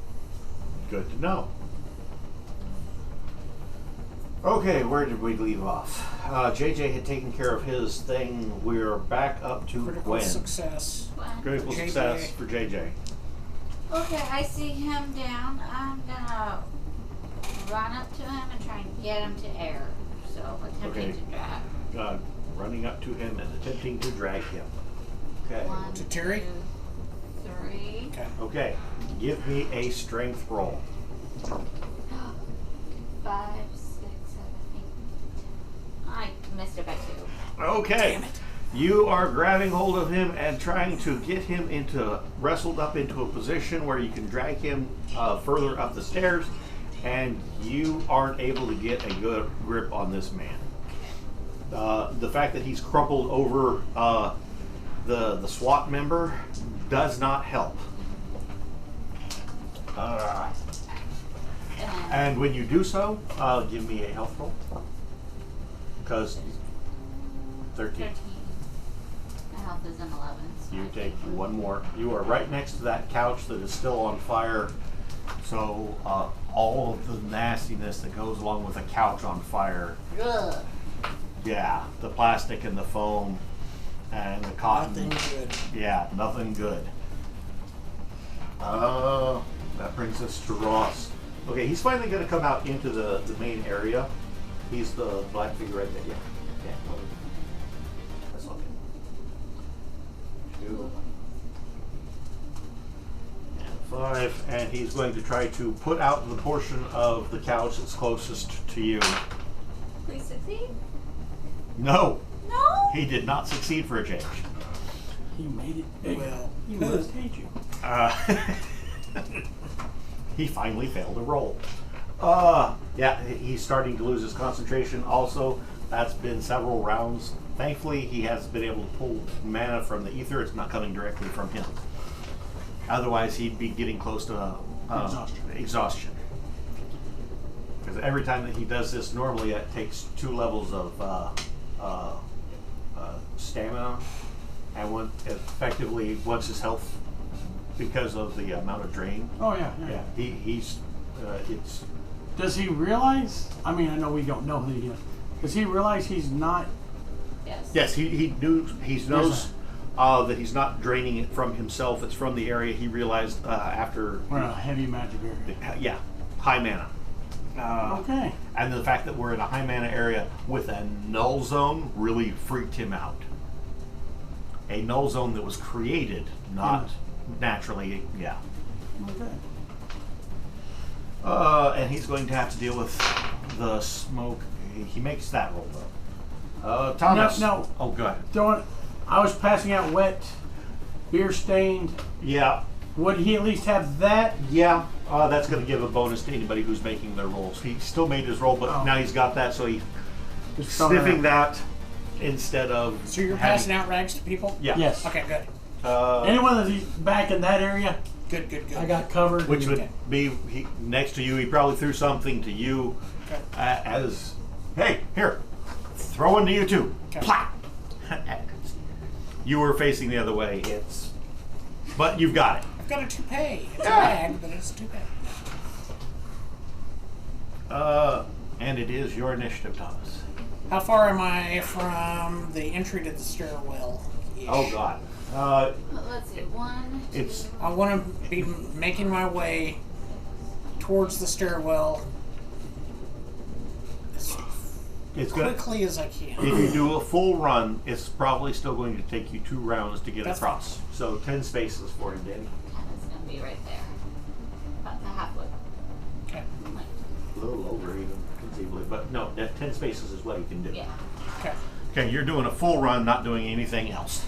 Good to know. Okay, where did we leave off? JJ had taken care of his thing. We're back up to Critical Gwen. success. Critical JJ. success for JJ. Okay, I see him down. I'm gonna run up to him and try and get him to air. So attempting Okay. to drag. Running up to him and attempting to drag him. Okay. 1, To Terry? 2, 3. Okay. Okay. Give me a strength roll. 5, 6, 7, 8. I missed it by 2. Okay. Damn it. You are grabbing hold of him and trying to get him wrestled up into a position where you can drag him further up the stairs, and you aren't able to get a good grip on this man. The fact that he's crumpled over the SWAT member does not help. And when you do so, give me a health roll. Because 13. 13. My health is an 11. So You I take think- one more. You are right next to that couch that is still on fire. So all of the nastiness that goes along with a couch on fire. Ugh. Yeah, the plastic and the foam and the cotton. Nothing good. Yeah, nothing good. That brings us to Ross. Okay, he's finally going to come out into the main area. He's the black figure right there. Yeah. Yeah. That's okay. 2 and 5, and he's going to try to put out the portion of the couch that's closest to you. Please succeed. No, No. he did not succeed for a change. He made it big. Well, He must hate you. He finally failed a roll. Yeah, he's starting to lose his concentration also. That's been several rounds. Thankfully, he has been able to pull mana from the ether. It's not coming directly from him. Otherwise, he'd be getting close to exhaustion. Because every time that he does this, normally it takes 2 levels of stamina, and once his health, because of the amount of drain. Oh yeah. Yeah, he's it's Does he realize? I mean, I know we don't know who he is. Does he realize he's not? Yes. yes, he knows that he's not draining it from himself. It's from the area. He realized after We're in a heavy magic area. yeah, high mana. Okay. And the fact that we're in a high mana area with a null zone really freaked him out. A null zone that was created, not naturally. Yeah. Okay. And he's going to have to deal with the smoke. He makes that roll though. Thomas. No. Oh, go ahead. I was passing out wet, beer stained. Yeah. Would he at least have that? Yeah. That's going to give a bonus to anybody who's making their rolls. He still made his roll, but Oh. now he's got that, so he's Just throwing it sniffing out. that instead of. So you're having- passing out rags to people? Yeah. Yes. Okay, good. Anyone that's back in that area, Good, good, good. I got covered. Which would Okay. be next to you. He probably threw something to you Okay. as, hey, here, throw one to you too. Okay. Plop. You were facing the other way. But you've got it. I've got a toupee. It's a bag, but it's a toupee. And it is your initiative, Thomas. How far am I from the entry to the stairwell? Oh God. Let's see. 1, 2. It's I want to be making my way towards the stairwell as it's good. quickly as I can. If you do a full run, it's probably still going to take you 2 rounds to get That's across. So 10 spaces for him, Danny. 10 is going to be right there. About the halfway. Okay. Like, A little over even, conceivably. But no, that 10 spaces is what you can do. yeah. Okay. Okay, you're doing a full run, not doing anything else.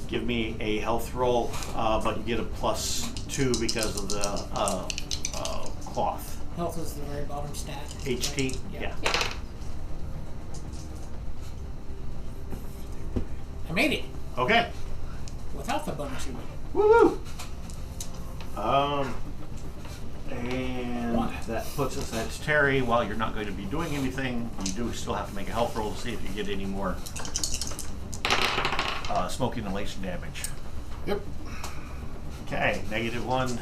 Give me a health roll, but you get a +2 because of the cloth. Health is the very bottom stat. HT? Yeah. Yeah. I made it Okay. without the bonus. Woo-woo! And that puts us at Terry. While you're not going to be doing anything, you do still have to make a health roll to see if you get any more smoke inhalation damage. Yep. Okay, -1.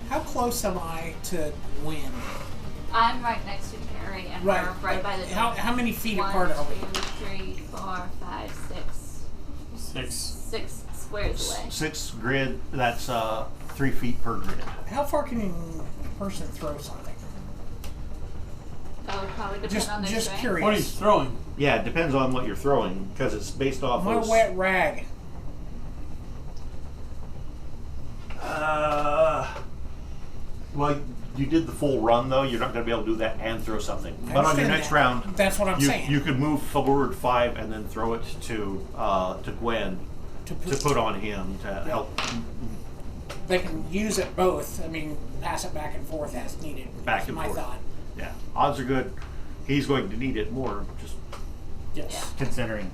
How close am I to win? I'm right next to Carrie, and we're right by the door. How many feet 1, apart are we? 2, 3, 4, 5, 6. 6. 6 squares away. 6 grid, that's 3 feet per grid. How far can a person throw something? That would probably depend on their Just strength. curious. What are you throwing? Yeah, it depends on what you're throwing, because it's based off My of... wet rag. Well, you did the full run, though. You're not going to be able to do that and throw something. I But on your understand next that. round, That's what I'm saying. you could move forward 5 and then throw it to Gwen To to put on him to help They can use it both. I mean, pass it back and forth as needed. back That's and my forth. thought. Yeah, odds are good. He's going to need it more, just Yes. considering.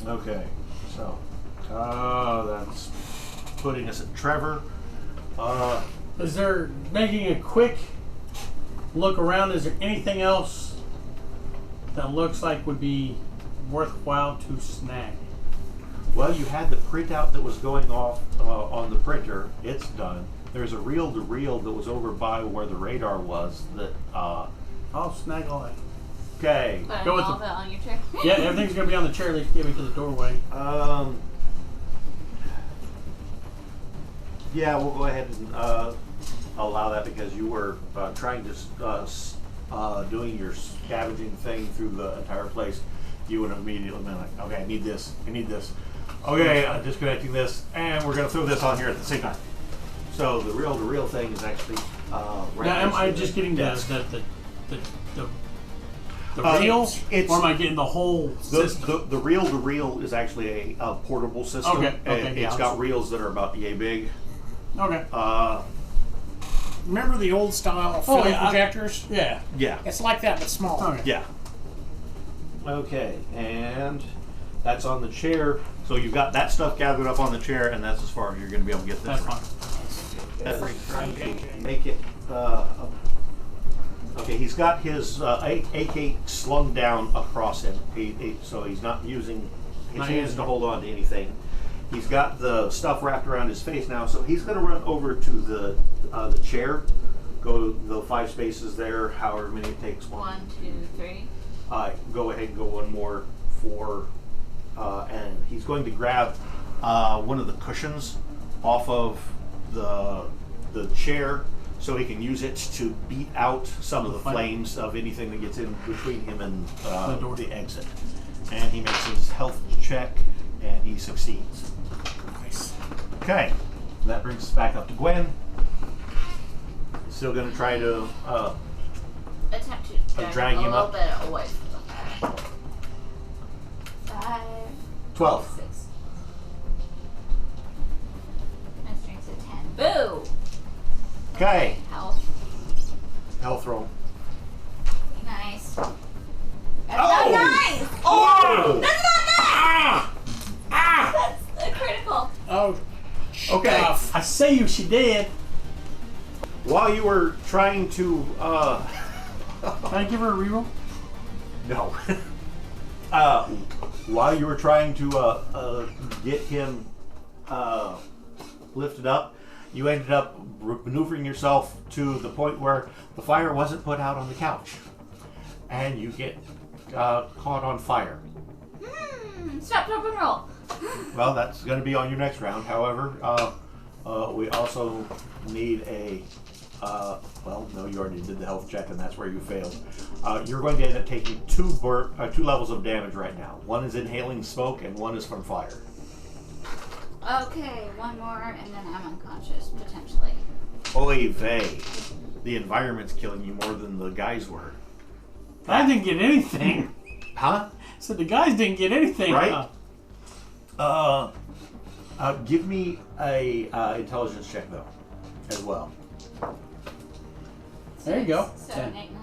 Okay, so that's putting us at Trevor. Is there, making a quick look around, is there anything else that looks like would be worthwhile to snag? Well, you had the printout that was going off on the printer. It's done. There's a reel-to-reel that was over by where the radar was that, I'll snag all that. okay. Put Go with all the- that on your chair. Yeah, everything's gonna be on the chair. At least get me to the doorway. Yeah, we'll go ahead and allow that because you were trying to doing your scavenging thing through the entire place. You would have immediately been like, okay, I need this, Okay, disconnecting this, and we're going to throw this on here at the same time. So the reel-to-reel thing is actually right Now, am next I to just the getting desk. the reel, it's- or am I getting the whole system? The reel-to-reel is actually a portable system. Okay, yeah, It's got reels that are about yay big. Okay. Remember the old style film projectors? Yeah. Yeah. It's like that, but smaller. Okay. Yeah. Okay, and that's on the chair. So you've got that stuff gathered up on the chair, and that's as far as you're going to be able to get this. That's fine. Make it. Okay, he's got his AK slung down across him, so he's not using his hands to hold on to anything. He's got the stuff wrapped around his face now, so he's going to run over to the chair, go the 5 spaces there, however many it takes. 1, 2, 3. Go ahead and go one more, 4, and he's going to grab one of the cushions off of the chair so he can use it to beat out some of the flames of anything that gets in between him and the exit. And he makes his health check, and he succeeds. Nice. Okay, that brings us back up to Gwen. Still going to try to Attempt to drag him a little up. bit away from the fire. 5, 12. 6. My strength's a 10. Boo! Okay, Health. health roll. Nice. That's not nice! Oh! That's not nice! That's a critical. Oh, Okay. stuff. I say you, she did. While you were trying to, Can I give her a reroll? no. While you were trying to get him lifted up, you ended up maneuvering yourself to the point where the fire wasn't put out on the couch. And you get caught on fire. Stop, drop, and roll. Well, that's going to be on your next round. However, we also need a. Well, no, you already did the health check, and that's where you failed. You're going to end up taking two levels of damage right now. One is inhaling smoke, and one is from fire. Okay, one more, and then I'm unconscious, potentially. Oy vey. The environment's killing you more than the guys were. I didn't get anything. Huh? So the guys didn't get anything. Right? Give me a intelligence check, though, as well. There you go. 7, 8, 9, 10.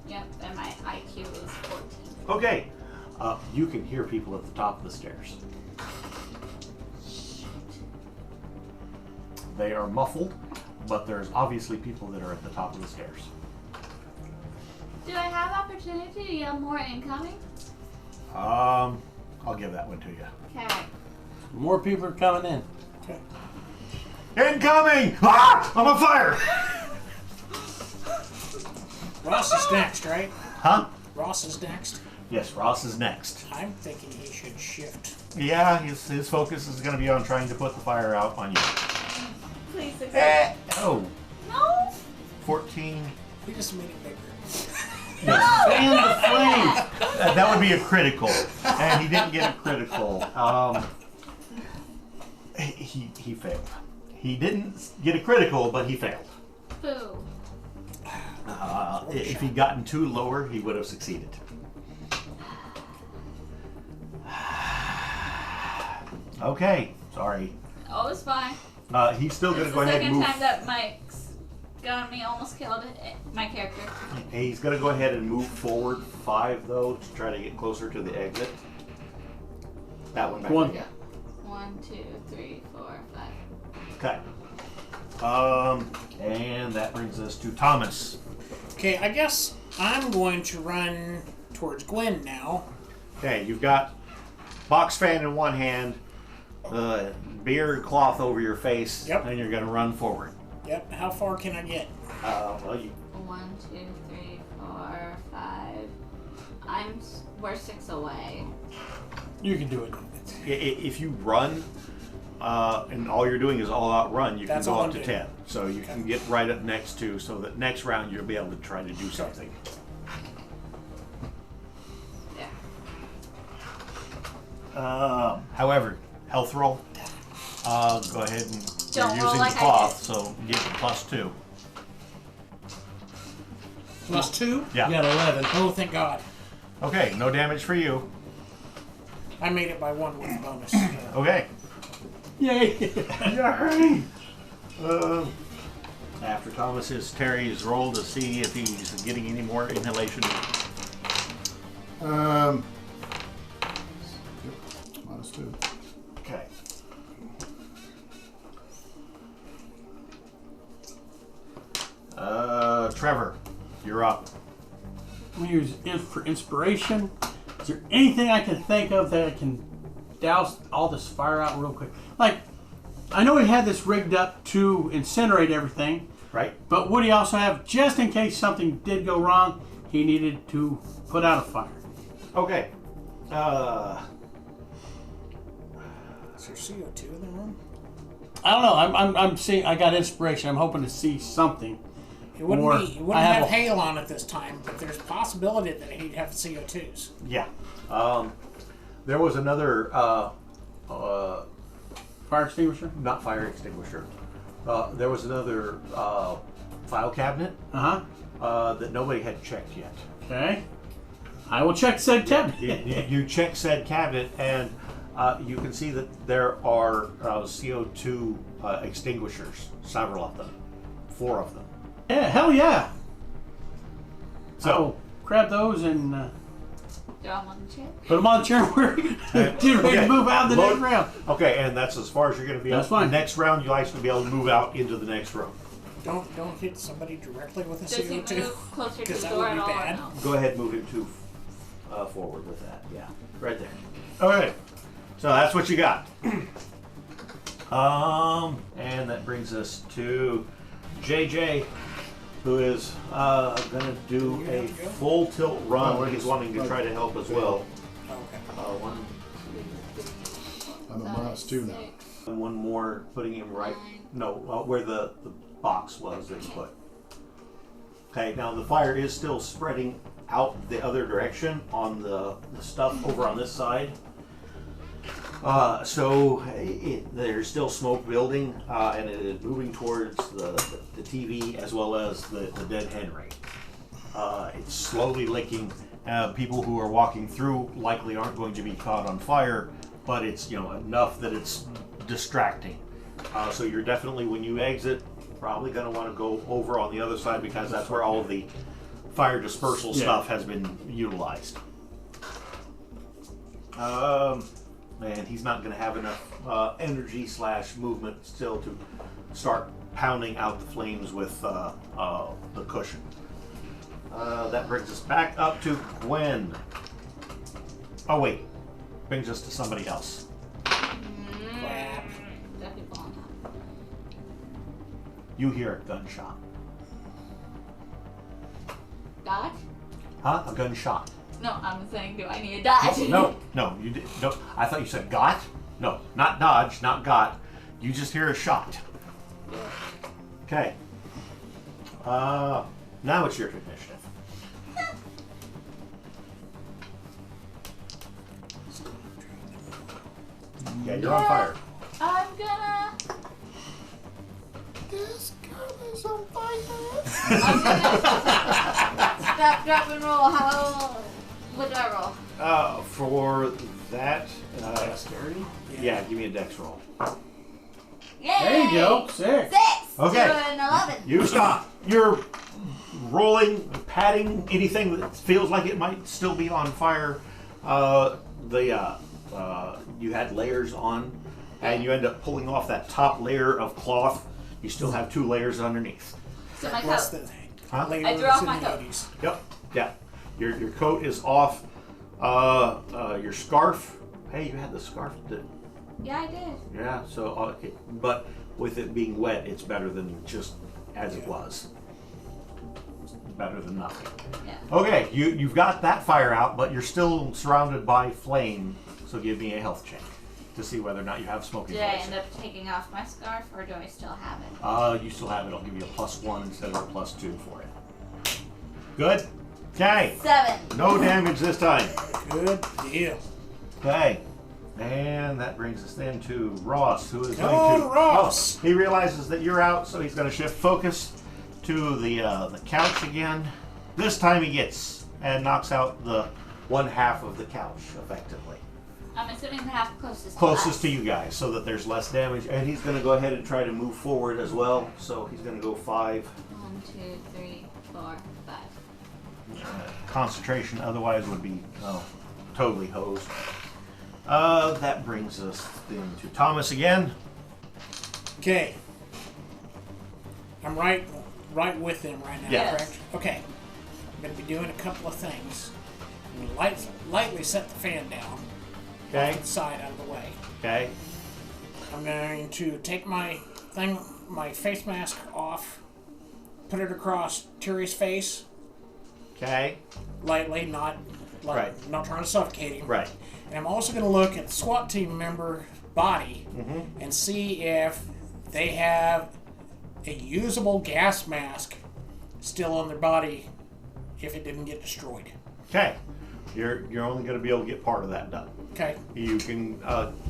Yep, and my IQ is 14. Okay. You can hear people at the top of the stairs. They are muffled, but there's obviously people that are at the top of the stairs. Do I have opportunity to yell more incoming? I'll give that one to you. Okay. More people are coming in. Incoming! Ah! I'm on fire! Ross is next, right? Huh? Ross is next. Yes, Ross is next. I'm thinking he should shift. Yeah, his focus is going to be on trying to put the fire out on you. Please succeed. Oh, No! 14. We just made it bigger. Fan the flame. That would be a critical, and he didn't get a critical. He failed. He didn't get a critical, but he failed. Boo. If he'd gotten two lower, he would have succeeded. Okay, sorry. Oh, it's fine. He's still going It's to go the ahead and second move. time that Mike's gun me almost killed my character. He's going to go ahead and move forward 5, though, to try to get closer to the exit. That one back One. there, 1, 2, 3, 4, 5. yeah. Okay. And that brings us to Thomas. Okay, I guess I'm going to run towards Gwen now. Okay, you've got box fan in one hand, beard cloth over your face, Yep. and you're going to run forward. Yep, how far can I get? Well, you 1, 2, 3, 4, 5. We're 6 away. You can do it. if you run, and all you're doing is all out run, you That's can go all up I'm to doing. 10. So you can get right up next to, so that next round you'll be able to try to do something. Yeah. However, health roll. Go ahead and Don't you're roll using like the I cloth, did. so give it +2. +2? Yeah. You got 11. Oh, thank God. Okay, no damage for you. I made it by 1 with bonus. Okay. Yay! Yay! After Thomas is Terry's roll to see if he's getting any more inhalation. Yep. -2. Okay. Trevor, you're up. I'm gonna use for inspiration. Is there anything I can think of that I can douse all this fire out real quick? Like, I know he had this rigged up to incinerate everything, Right? but would he also have, just in case something did go wrong, he needed to put out a fire? Okay. Is there CO2 in the room? I don't know. I'm seeing. I got inspiration. I'm hoping to see something. It wouldn't Or be. It I wouldn't have have a- hail on it this time, but there's possibility that he'd have CO2s. Yeah. There was another, Fire extinguisher. not fire extinguisher. There was another file cabinet that nobody had checked yet. Okay. I will check said cabinet. You check said cabinet, and you can see that there are CO2 extinguishers, several of them, 4 of them. Yeah, hell yeah. So, I'll grab those and Throw him on the chair. Put him on the chair. We're getting ready to move out in the next round. Okay, and that's as far as you're going to be. That's able, fine. Next round, you'll actually be able to move out into the next room. Don't hit somebody directly with a Does he CO2. move closer to Because the that door would at be all? bad. Or no? Go ahead, move him to forward with that. Yeah, right there. Okay, so that's what you got. And that brings us to JJ, who is gonna do a full tilt run. Oh, He's wanting to try to help as well. Okay. One, I'm a -2 now. and one more, putting him right. No, where the box was that you put. Okay, now the fire is still spreading out the other direction on the stuff over on this side. So there's still smoke building, and it is moving towards the TV as well as the dead Henry. It's slowly licking. People who are walking through likely aren't going to be caught on fire, but it's enough that it's distracting. So you're definitely, when you exit, probably going to want to go over on the other side because that's where all of the fire dispersal stuff has been utilized. And he's not going to have enough energy / movement still to start pounding out the flames with the cushion. That brings us back up to Gwen. Oh wait, brings us to somebody else. Crap. Got people on top. You hear a gunshot. Dodge? Huh? A gunshot. No, I'm saying, do I need a dodge? No, you did. No, I thought you said got. No, not dodge, not got. You just hear a shot. Okay. Now it's your initiative. Yeah, you're on fire. I'm gonna. This girl is on fire. I'm gonna. Stop, drop, and roll. How? What do I roll? For that, Dexterity. yeah, give me a dex roll. Yay! There you go. 6. 6 Okay. to an 11. You stop. You're rolling, patting anything that feels like it might still be on fire. You had layers on, and you end up pulling off that top layer of cloth. You still have 2 layers underneath. So my What's coat. the Huh? later I threw off in my the coat. 80s? Yep. Yeah. Your coat is off. Your scarf. Hey, you had the scarf. Yeah, I did. Yeah. So, but with it being wet, it's better than just as it was. It's better than nothing. Yeah. Okay, you've got that fire out, but you're still surrounded by flame. So give me a health check to see whether or not you have smoking Did I poison. end up taking off my scarf, or do I still have it? You still have it. I'll give you a +1 instead of a +2 for it. Good. Okay. 7. No damage this time. Good deal. Okay. And that brings us then to Ross, who is Go going to. Ross! Oh, he realizes that you're out, so he's going to shift focus to the couch again. This time he gets and knocks out the one half of the couch effectively. I'm assuming the half closest. Closest to us. you guys, so that there's less damage. And he's going to go ahead and try to move forward as well. So he's going to go 5. 1, 2, 3, 4, 5. Concentration otherwise would be totally hosed. That brings us then to Thomas again. Okay. I'm right with him right now, Yes. correct? Okay. I'm going to be doing a couple of things. I'm going to lightly set the fan down. Okay. Off the side out of the way. Okay. I'm going to take my face mask off, put it across Terry's face, Okay. lightly, not trying to suffocate him. Right. And I'm also going to look at the SWAT team member body and see if they have a usable gas mask still on their body if it didn't get destroyed. Okay. You're only going to be able to get part of that done. Okay. You can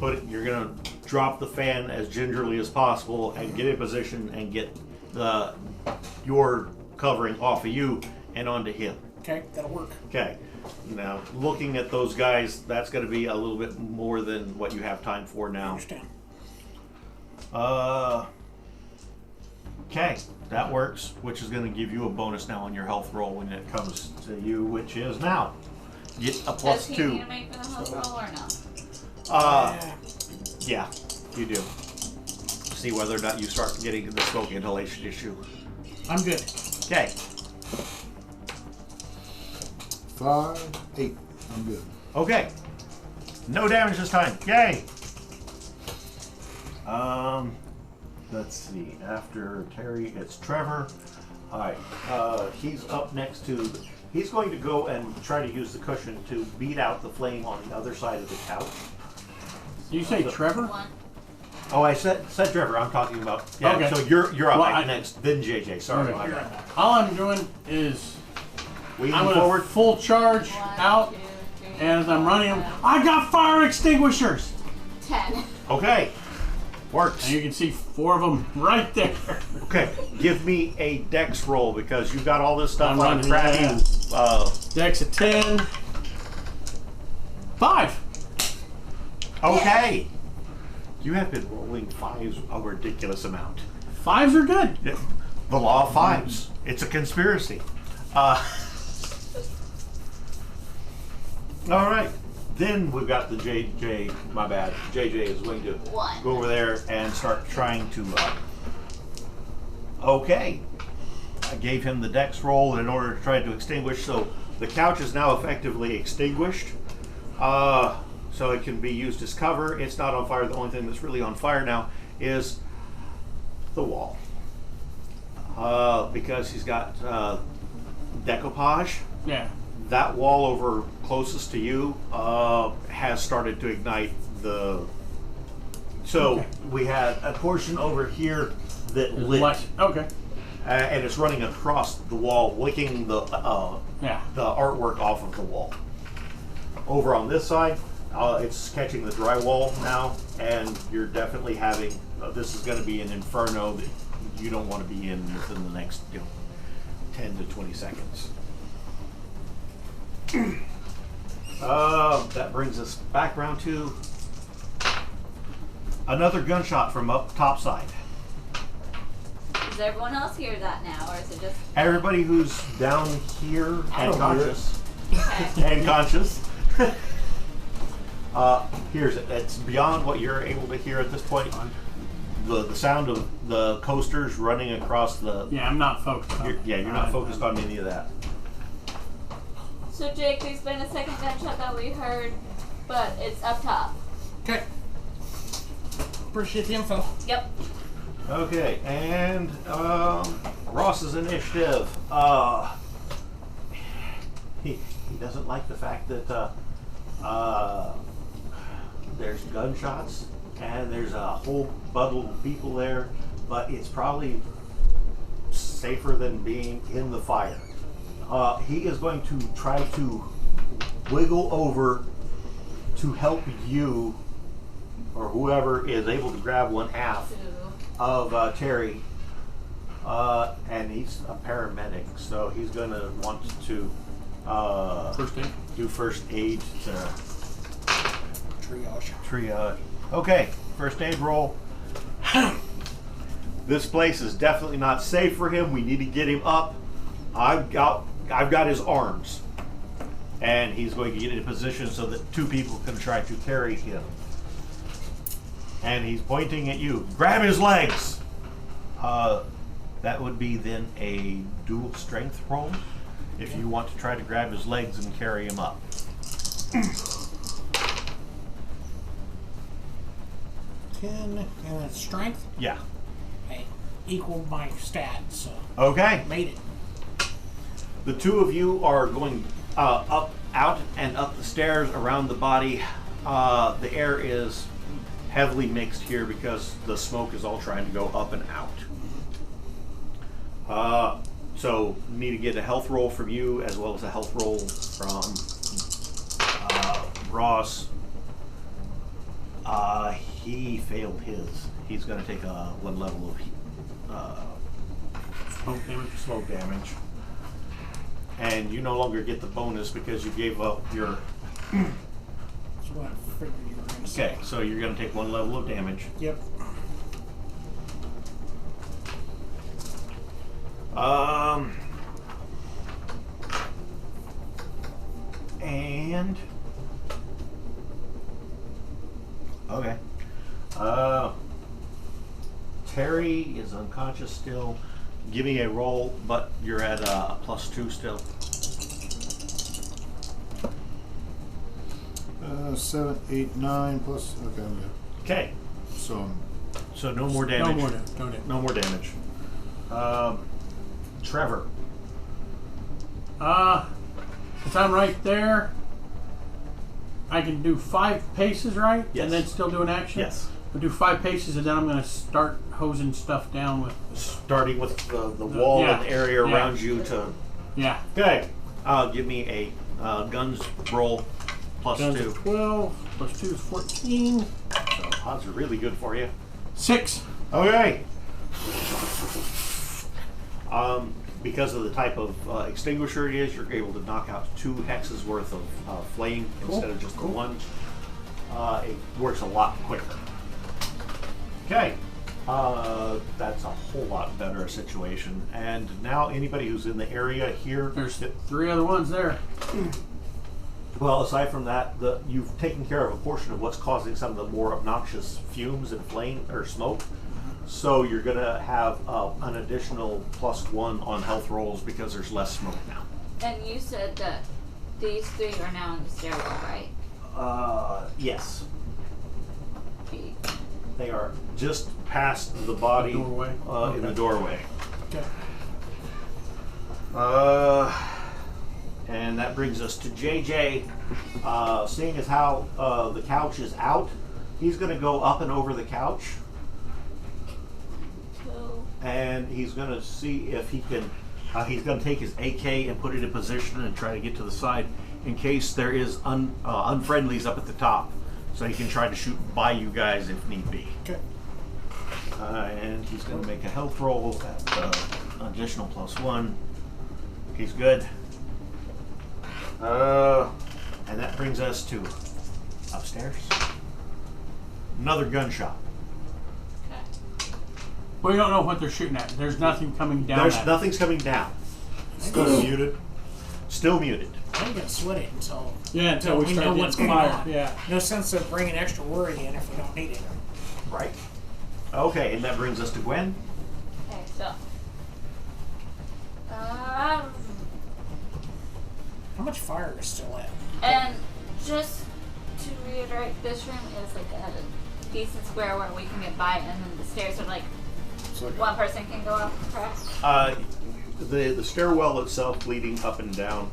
put it. You're going to drop the fan as gingerly as possible and get in position and get your covering off of you and onto him. Okay, that'll work. Okay. Now, looking at those guys, that's going to be a little bit more than what you have time for I now. understand. Okay, that works, which is going to give you a bonus now on your health roll when it comes to you, which is now. get a Does plus he 2. need to make for the health roll or no? Yeah, you do. See whether or not you start getting the smoke inhalation issue. I'm good. Okay. 5, 8. I'm good. Okay. No damage this time. Yay. Let's see. After Terry, it's Trevor. All right. He's up next to. He's going to go and try to use the cushion to beat out the flame on the other side of the couch. Did you say Trevor? One. Oh, I said Trevor. I'm talking about. Yeah. Okay. So you're up Well, next. Then JJ. Sorry. Okay. my bad. All I'm doing is We I'm move gonna forward. full charge One, out, 2, 3, and as I'm 4, running, 5, I got fire extinguishers, 10. Okay. Works. and you can see 4 of them right there. Okay. Give me a dex roll because you got all this stuff I'm on running, crappy. yeah. Dex of 10. 5. Okay. You have been rolling 5s a ridiculous amount. 5s are good. The law of 5s. It's a conspiracy. All right. Then we've got the JJ. My bad. JJ is going to One. go over there and start trying to. Okay. I gave him the dex roll in order to try to extinguish. So the couch is now effectively extinguished. So it can be used as cover. It's not on fire. The only thing that's really on fire now is the wall. Because he's got decoupage. Yeah. That wall over closest to you has started to ignite the. So we had a portion over here that lit, Okay. and it's running across the wall, licking the Yeah. the artwork off of the wall. Over on this side, it's catching the drywall now, and you're definitely having. This is going to be an inferno that you don't want to be in within the next 10 to 20 seconds. That brings us back around to another gunshot from up top side. Does everyone else hear that now, or is it just Everybody who's down here and don't hear it. conscious and conscious hears it. It's beyond what you're able to hear at this point. The sound of the coasters running across the. Yeah, I'm not focused on it. You're not focused on any of that. So Jake, there's been a second gunshot that we heard, but it's up top. Okay. Appreciate the info. Yep. Okay, and Ross's initiative. He doesn't like the fact that there's gunshots and there's a whole bundle of people there, but it's probably safer than being in the fire. He is going to try to wiggle over to help you, or whoever is able to grab one half of Terry, and he's a paramedic, so he's going to want to First aid. do first aid to Triage. Okay, first aid roll. This place is definitely not safe for him. We need to get him up. I've got his arms, and he's going to get in a position so that 2 people can try to carry him. And he's pointing at you. Grab his legs. That would be then a dual strength roll if you want to try to grab his legs and carry him up. 10, and that's strength. Yeah. I equaled my stat, so Okay. made it. The 2 of you are going out and up the stairs around the body. The air is heavily mixed here because the smoke is all trying to go up and out. So need to get a health roll from you as well as a health roll from Ross. He failed his. He's going to take 1 level of smoke damage. And you no longer get the bonus because you gave up your. That's what I figured you were going to say. Okay, so you're going to take 1 level of damage. Yep. And okay. Terry is unconscious still. Give me a roll, but you're at a +2 still. 7, 8, 9 plus. Okay, I'm good. Okay. So So no more damage. No more damage. No more damage. Trevor. Since I'm right there, I can do 5 paces, right? Yes. And then still do an action? Yes. I'll do 5 paces, and then I'm going to start hosing stuff down with. Starting with the wall yeah, and the area yeah. around you to. Yeah. Okay. Give me a guns roll Guns +2. is 12, plus 2 is 14. So odds are really good for you. 6. Okay. Because of the type of extinguisher it is, you're able to knock out 2 hexes worth of flame instead of just the one. It works a lot quicker. Okay. That's a whole lot better situation. And now anybody who's in the area here. There's 3 other ones there. Well, aside from that, you've taken care of a portion of what's causing some of the more obnoxious fumes and flame or smoke. So you're going to have an additional +1 on health rolls because there's less smoke now. And you said that these 3 are now in the stairwell, right? Yes. Okay. They are just past the body The doorway? in the doorway. Okay. And that brings us to JJ. Seeing as how the couch is out, he's going to go up and over the couch. And he's going to see if he can. He's going to take his AK and put it in position and try to get to the side in case there is unfriendlies up at the top, so he can try to shoot by you guys if need be. Okay. And he's going to make a health roll at additional +1. He's good. And that brings us to upstairs. Another gunshot. We don't know what they're shooting at. There's nothing coming down. Nothing's coming down. still muted. Still muted. I'm gonna sweat it until until we we start know getting what's going fire. on. Yeah. No sense of bringing extra worry in if we don't need it. Right. Okay, and that brings us to Gwen. Okay, so. How much fire is still in? And just to reiterate, this room is like a decent square where we can get by, and then the stairs are like one person can go up, correct? The stairwell itself leading up and down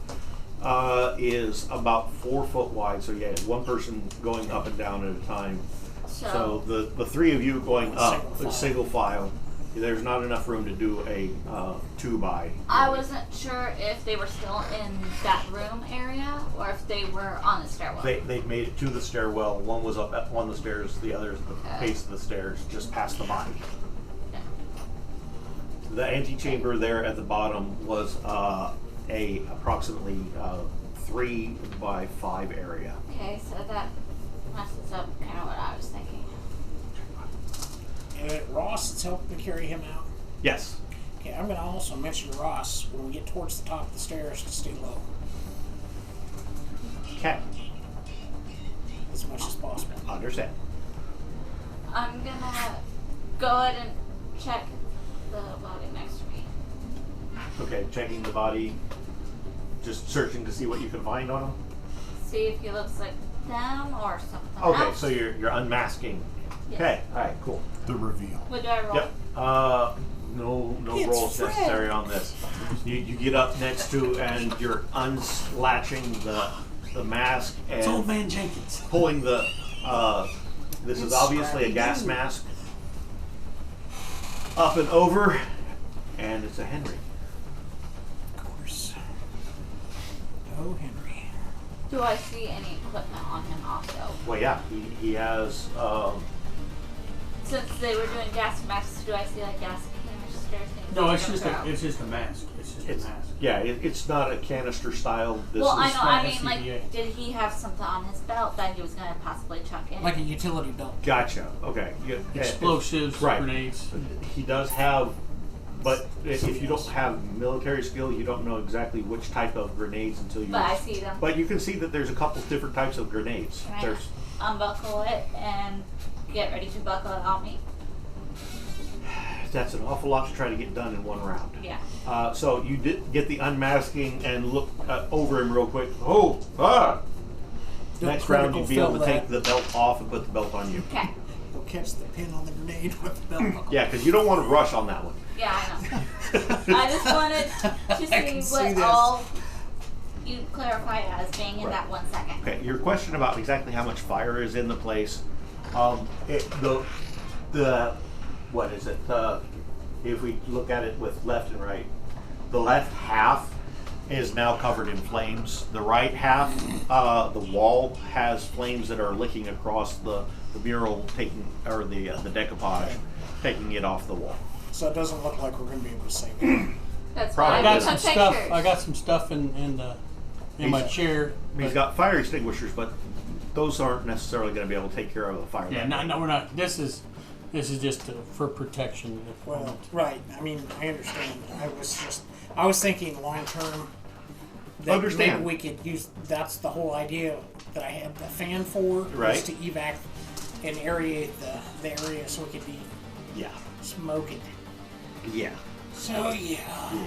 is about 4 foot wide. So yeah, one person going up and down at a time. So the 3 of you going up, single file. There's not enough room to do a 2x. I wasn't sure if they were still in that room area or if they were on the stairwell. They made it to the stairwell. One was up on the stairs, the other is at the base of the stairs, just past the body. The antechamber there at the bottom was a approximately 3 by 5 area. Okay, so that messes up kind of what I was thinking. And Ross is helping to carry him out. Yes. Okay, I'm going to also mention to Ross when we get towards the top of the stairs to stay low Okay. as much as possible. Understand. I'm gonna go ahead and check the body next to me. Okay, checking the body, just searching to see what you can find on him. See if he looks like them or something Okay, else. so you're unmasking. Yes. Okay, all right, cool. The reveal. What do I roll? Yep. No It's rolls Fred. necessary on this. You get up next to and you're unlatching the mask It's Old and Man Jenkins. pulling the. This is obviously a gas mask. Up and over, and it's a Henry. Of course. Oh, Henry. Do I see any equipment on him also? Well, yeah, he has. Since they were doing gas masks, do I see like gas canisters? Things No, that it's they just don't a throw? it's just a mask. It's just It's a mask. yeah, it's not a canister style. This Well, I is know. I not mean, like, SCBA. did he have something on his belt that he was going to possibly chuck in? Like a utility belt. gotcha. Okay, Explosives, Right. grenades. He does have But if you don't have military skill, you don't know exactly which type of grenades until you. But I see them. But you can see that there's a couple different types of grenades. Can I There's unbuckle it and get ready to buckle it on me? That's an awful lot to try to get done in one round. Yeah. So you did get the unmasking and look over him real quick. Next round you'd be able to take the belt off and put the belt on you. Okay. Go catch the pin on the grenade with the belt buckle. Yeah, because you don't want to rush on that one. Yeah, I know. I just wanted can to see see this. what all you clarify as being in that 1 second. Okay, your question about exactly how much fire is in the place, what is it? If we look at it with left and right, the left half is now covered in flames. The right half, the wall has flames that are licking across the mural, taking or the decoupage, taking it off the wall. So it doesn't look like we're going to be able to save it. That's Probably. why I I got took some pictures. stuff. I got some stuff in my chair. He's but- got fire extinguishers, but those aren't necessarily going to be able to take care of the fire. Yeah, no, we're not. This is just for protection. Well, right. I mean, I understand. I was thinking long term. That Understand. maybe we could use. That's the whole idea that I had the fan for. Right. Was to evac and aerate the area so we could be Yeah. smoking. Yeah. So yeah.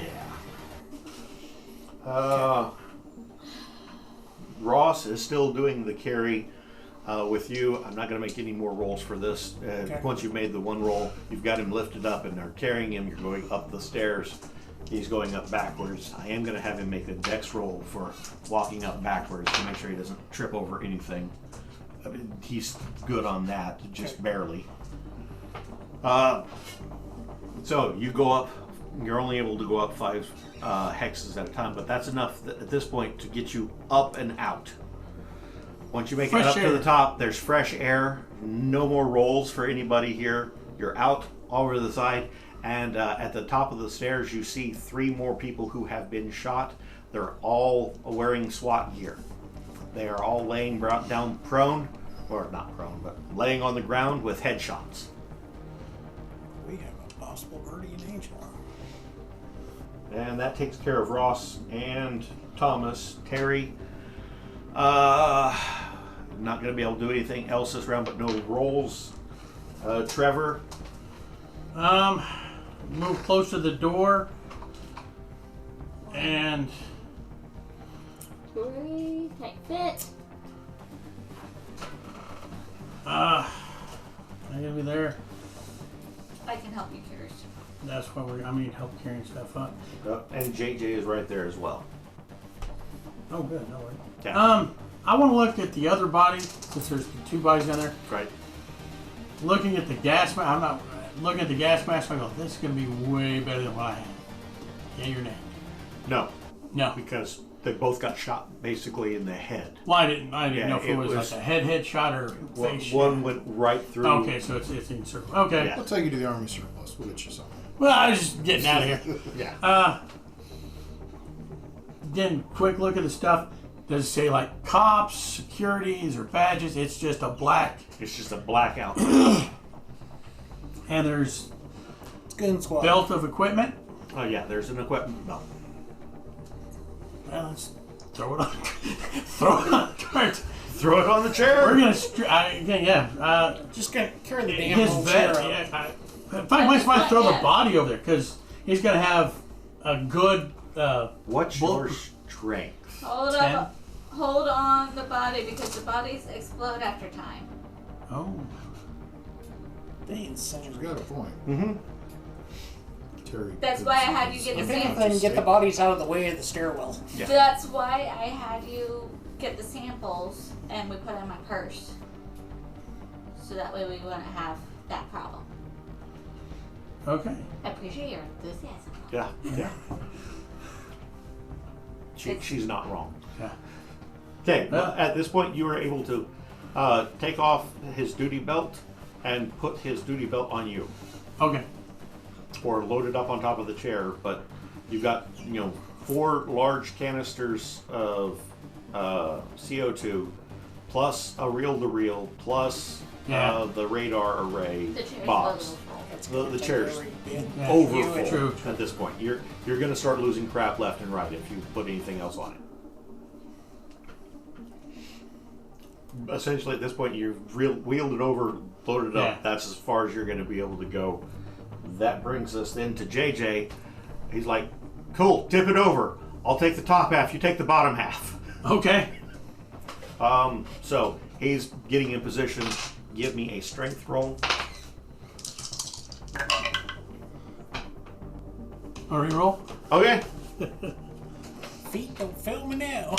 Ross is still doing the carry with you. I'm not going to make any more rolls for this. Okay. Once you've made the one roll, you've got him lifted up and are carrying him. You're going up the stairs. He's going up backwards. I am going to have him make a dex roll for walking up backwards to make sure he doesn't trip over anything. I mean, he's good on that, just Okay. barely. So you go up. You're only able to go up 5 hexes at a time, but that's enough at this point to get you up and out. Once you make it up to the top, there's fresh air. No more rolls for anybody here. You're out over to the side, and at the top of the stairs, you see 3 more people who have been shot. They're all wearing SWAT gear. They are all laying down prone, or not prone, but laying on the ground with headshots. We have a possible guardian angel. And that takes care of Ross and Thomas. Terry, not going to be able to do anything else this round, but no rolls. Trevor, move close to the door and Very tight fit. I'm gonna be there. I can help you carry. That's why help carrying stuff up. and JJ is right there as well. Oh, good. No worries. Yeah. I want to look at the other body since there's 2 bodies in there. Right. Looking at the gas mask, I'm not looking at the gas mask. I go, this is gonna be way better than what I had. Yeah, your name. No, No. because they both got shot basically in the head. Well, I didn't Yeah, know if it it was was- like a head shot or face. One went right through. Okay, so it's in circle. Okay. Yeah. We'll take you to the Army surplus. We'll get you something. Well, I was just getting out of here. Yeah. Then quick look at the stuff. Does it say like cops, securities, or badges? It's just a black. It's just a blackout. And there's It's gun squad. belt of equipment. Oh yeah, there's an equipment belt. Well, let's throw it on. Throw it on the cart. Throw it on the chair. We're gonna Just gonna carry the damn his whole vet. chair out. Yeah, in fact, might as well throw the body over there because he's gonna have a good. What's Bull- your strength? Hold 10. up. Hold on the body because the bodies explode after time. Oh. They insane. He's got a point. Mm-hmm. Terry. That's why I had you get If the samples. anything, get the bodies out of the way of the stairwell. Yeah. That's why I had you get the samples and we put it in my purse. So that way we wouldn't have that problem. Okay. I appreciate your enthusiasm. Yeah. Yeah. She's not wrong. Yeah. Okay, well, at this point you were able to take off his duty belt and put his duty belt on you, Okay. or load it up on top of the chair. But you've got 4 large canisters of CO2, plus a reel-to-reel, plus Yeah. the radar array The chair's box. full. It's the gonna chairs take every bit. Yeah. overfull True. at this point. You're going to start losing crap left and right if you put anything else on it. Essentially, at this point, you've wheeled it over, loaded it up. Yeah. That's as far as you're going to be able to go. That brings us then to JJ. He's like, cool, tip it over. I'll take the top half, you take the bottom half. Okay. So he's getting in position. Give me a strength roll. A reroll. Okay. Feet don't fail me now.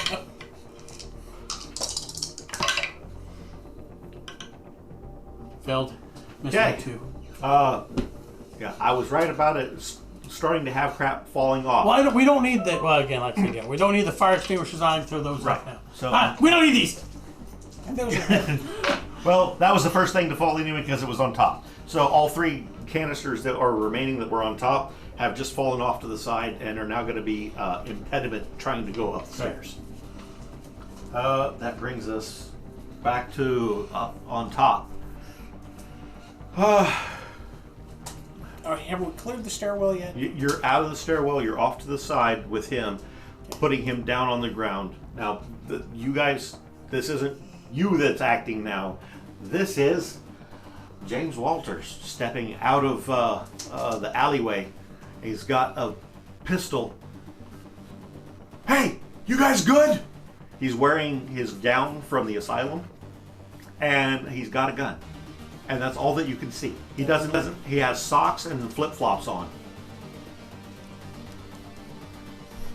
Failed. Missed Okay. by 2. Yeah, I was right about it starting to have crap falling off. Well, we don't need that. Well, again, like I said, yeah, we don't need the fire extinguishers on. Throw those Right. right now. So- We don't need these. And those are Well, that was the first thing to fall anyway because it was on top. So all 3 canisters that are remaining that were on top have just fallen off to the side and are now going to be impediment trying to go up the stairs. That brings us back to on top. have we cleared the stairwell yet? You're out of the stairwell. You're off to the side with him, putting him down on the ground. Now, you guys, this isn't you that's acting now. This is James Walters stepping out of the alleyway. He's got a pistol. Hey, you guys good? He's wearing his gown from the asylum, and he's got a gun. And that's all that you can see. He doesn't. He has socks and flip flops on.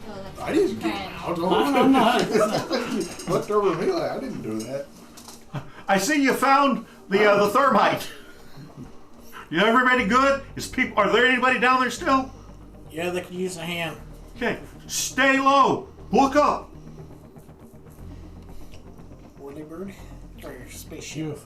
Oh, that's I didn't get fine. out. I'm not. Looked over at me like I didn't do that. I see you found the thermite. You everybody good? Are there anybody down there still? Yeah, they could use a hand. Okay, stay low. Look up. Whirlybird or spaceship.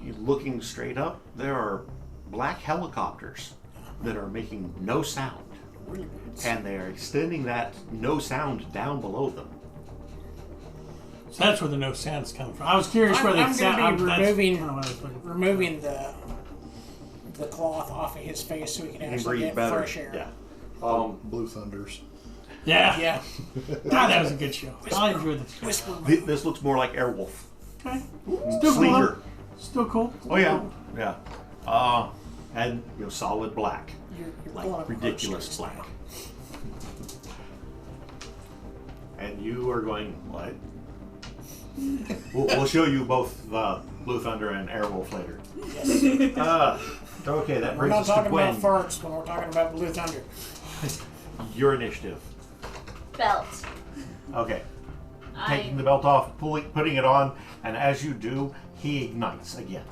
You're looking straight up. There are black helicopters that are making no sound, Whirlybirds. and they're extending that no sound down below them. So that's where the no sound's coming from. I was curious where I'm the going sound. to be that's removing, kinda what I was looking for. removing the cloth off of his face so he can You can actually breathe get better. fresh air. Yeah. Blue Thunders. Yeah. Yeah. God, that was a good show. I enjoyed this. Whisper. This looks more like Airwolf. Okay. Still Sleeker. cool. Still cool. Oh yeah, yeah. And solid black, You're like pulling up ridiculous heartstrings black. And you are going what? we'll show you both Blue Thunder and Airwolf later. Okay, that We're brings not us to talking Gwen. about farts when we're talking about Blue Thunder. Your initiative. Belt. Okay. Taking the belt off, putting it on, and as you do, he ignites again.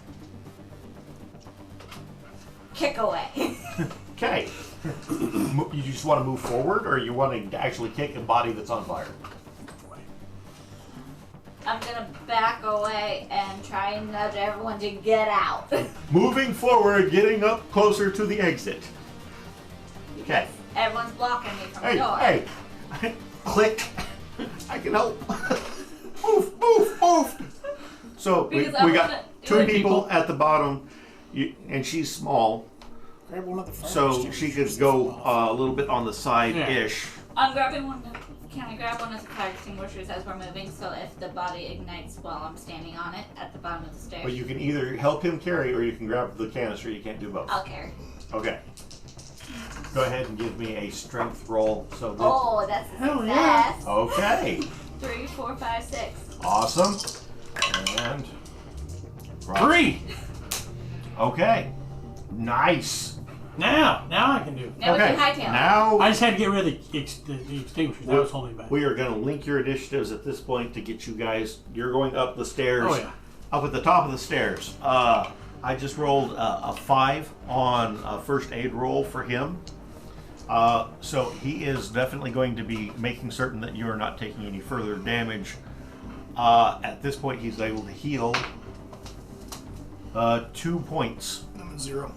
Kick away. Okay. You just want to move forward, or you want to actually kick a body that's on fire? I'm gonna back away and try and nudge everyone to get out. Moving forward, getting up closer to the exit. Okay. Everyone's blocking me from Hey, the door. hey. Click. I can help. Move. So we Because I got wanna do 2 it. people at the bottom, and she's small, Grab one of the fire so extinguishers she could and go fall off. a little bit on the side-ish. I'm grabbing one. Can I grab one of the fire extinguishers as we're moving so if the body ignites while I'm standing on it at the bottom of the stairs? But you can either help him carry, or you can grab the canister. You can't do both. I'll carry. Okay. Go ahead and give me a strength roll. So that, Oh, that's a Hell success. yeah. okay. 3, 4, 5, 6. Awesome. And 3. okay. Nice. Now I can do it. Now we Okay. can hightail it. Now I just had to get rid of the extinguishers. That was holding me back. we are going to link your initiatives at this point to get you guys. You're going up the stairs. Oh, yeah. Up at the top of the stairs. I just rolled a 5 on a first aid roll for him. So he is definitely going to be making certain that you are not taking any further damage. At this point, he's able to heal 2 points, I'm at 0.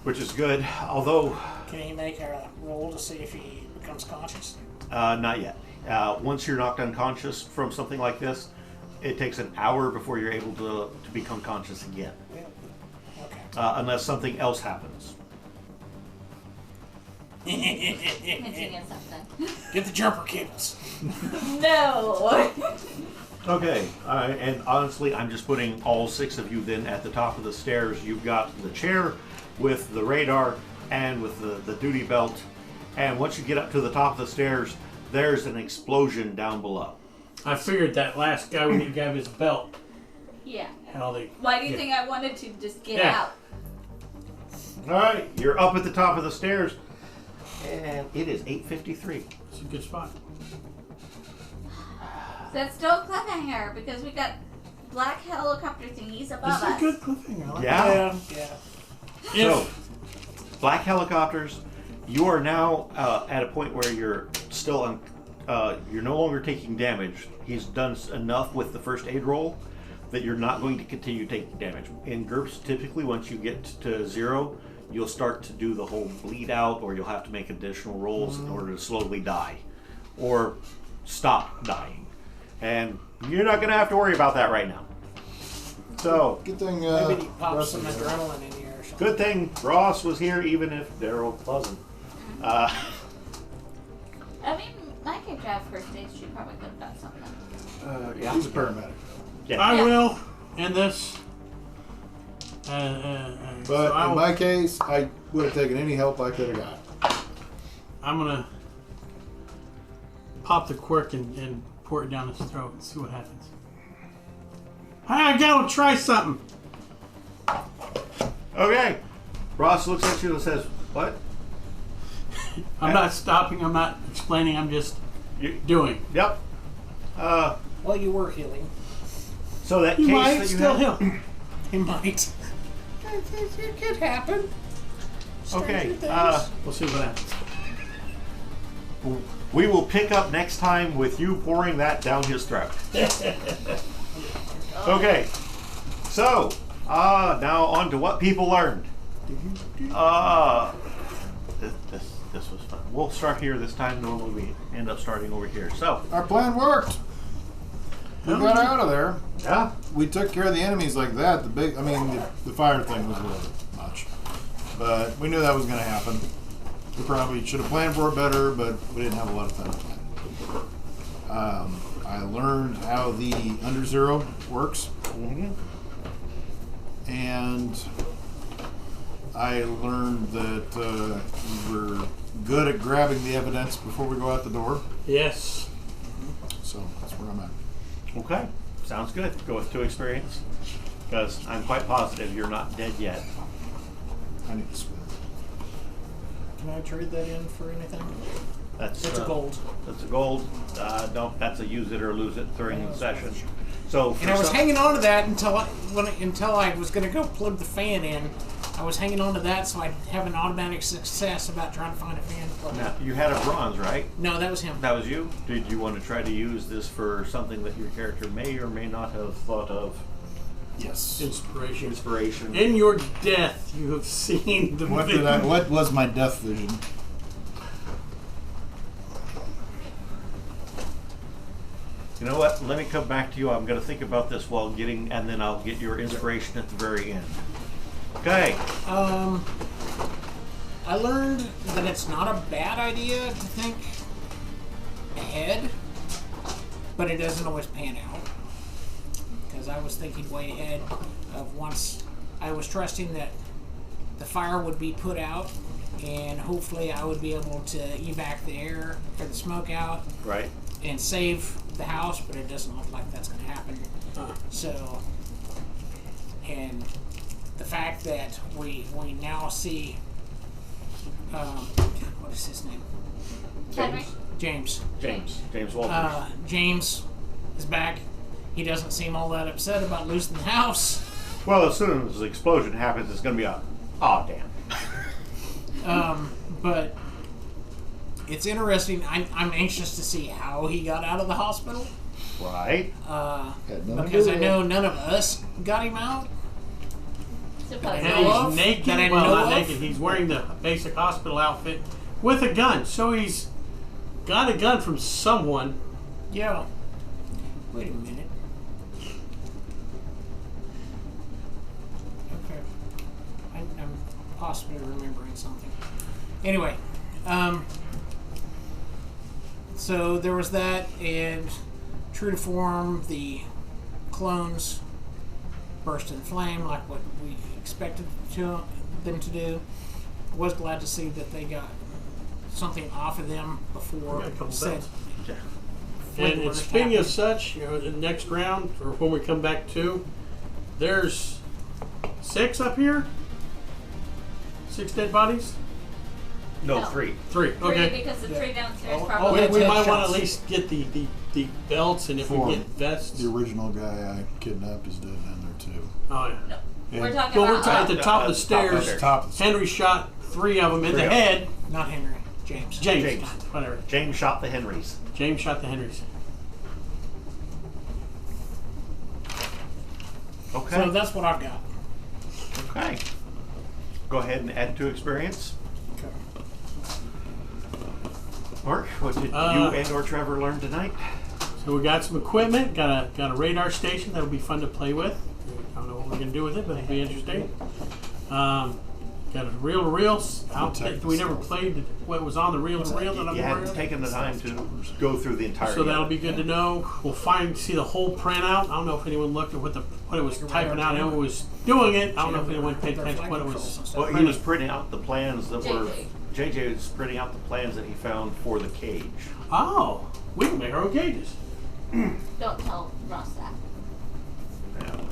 which is good. Although, Can he make a roll to see if he becomes conscious? not yet. Once you're knocked unconscious from something like this, it takes an hour before you're able to become conscious again. Okay. Unless something else happens. Hinting at something. Get the jumper cables. No. Okay, and honestly, I'm just putting all 6 of you then at the top of the stairs. You've got the chair with the radar and with the duty belt. And once you get up to the top of the stairs, there's an explosion down below. I figured that last guy when he grabbed his belt. Yeah. How they. Why do you think I wanted to just get Yeah. out? Alright, you're up at the top of the stairs. And it is 8:53. It's a good spot. That's still a cliffhanger because we got black helicopter thingies above This is a us. good cliffhanger. I like Yeah. Yeah. So, black helicopters. You are now at a point where you're still on. You're no longer taking damage. He's done enough with the first aid roll that you're not going to continue taking damage. In GURPS, typically once you get to 0, you'll start to do the whole bleed out, or you'll have to make additional rolls in order to slowly die, or stop dying. And you're not going to have to worry about that right now. So, Good thing. Maybe he popped Russ some is there. adrenaline in here or something. good thing Ross was here, even if Daryl wasn't. I mean, my character has first aid. She probably could have done something. Yeah. He's a paramedic. Yeah. I Yeah. will end this. But So I in will- my case, I would have taken any help I could have got. I'm gonna pop the quirk and pour it down his throat and see what happens. I gotta try something. Okay. Ross looks at you and says, "What?" I'm not stopping. I'm not explaining. I'm just You, doing. yep. Well, you were healing. So that You case might that you still had, heal. He might. It could happen. Okay. Stranger things. We'll see what happens. We will pick up next time with you pouring that down his throat. Okay. So, now on to what people learned. This was fun. We'll start here this time. Normally we end up starting over here. So, Our plan worked. We got out of there. yeah. We took care of the enemies like that. The fire thing was a little much, but we knew that was going to happen. We probably should have planned for it better, but we didn't have a lot of time to plan. I learned how the under zero works, and I learned that we were good at grabbing the evidence before we go out the door. Yes. So that's where I'm at. Okay. Sounds good. Go with 2 experience. Because I'm quite positive you're not dead yet. I need to spin. Can I trade that in for anything? That's It's a gold. That's a gold. No, that's a use it or lose it during the session. So, for And I was some- hanging on to that until I was going to go plug the fan in. I was hanging on to that so I'd have an automatic success about trying to find a fan to plug Now, in. you had a bronze, right? No, that was him. That was you? Did you want to try to use this for something that your character may or may not have thought of? Yes. Inspiration. Inspiration. In your death, you have seen the What vision. What was my death vision? You know what? Let me come back to you. I'm going to think about this while getting, and then I'll get your inspiration at the very end. Okay. I learned that it's not a bad idea to think ahead, but it doesn't always pan out. Because I was thinking way ahead of once I was trusting that the fire would be put out, and hopefully I would be able to evac the air or the smoke out Right. and save the house, but it doesn't look like that's going to happen. So, and the fact that we now see, what is his name? Henry? James. James Walters. James is back. He doesn't seem all that upset about losing the house. Well, as soon as the explosion happens, it's going to be a, oh, damn. But it's interesting. I'm anxious to see how he got out of the hospital. Right. Because I know none of us got him out. Supposedly. know And of? he's naked. That I Well, know not of? naked. He's wearing the basic hospital outfit with a gun. So he's got a gun from someone. Yeah. Wait a minute. possibly remembering something. Anyway, so there was that, and true to form, the clones burst in flame like what we expected them to do. Was glad to see that they got something off of them before got a couple said bells. flame And burst speaking of happened. such, the next round, or when we come back to, there's 6 up here? 6 dead bodies? No, No. 3. 3. Okay. Three, because the tree downstairs Oh, probably. that's We it. might want to Shots. at least get the belts, and if 4. we get vests. The original guy I kidnapped is dead down there too. Oh, yeah. No. Yeah. We're talking Well, we're about. at the top of the top of the stairs. stairs. Top of the Henry shot 3 of them in 3 the of 'em. head. Not Henry, James. James. Whatever. James shot the Henrys. James shot the Henrys. Okay. So that's what I've got. Okay. Go ahead and add to experience. Okay. Mark, what did you and or Trevor learn tonight? So we got some equipment, got a radar station that'll be fun to play with. I don't know what we're gonna do with it, but it'll be interesting. Got a reel-to-reel outfit. We never played what was on the reel-to-reel that I'm You aware hadn't of. taken the time to go through the entire. So that'll be good to know. We'll see the whole printout. I don't know if anyone looked at what it was typing out and who was doing it. I don't know if anyone paid attention to what it was. Well, he was printing out the plans that were. JJ. JJ was printing out the plans that he found for the cage. Oh, we can make our own cages. Don't tell Ross that.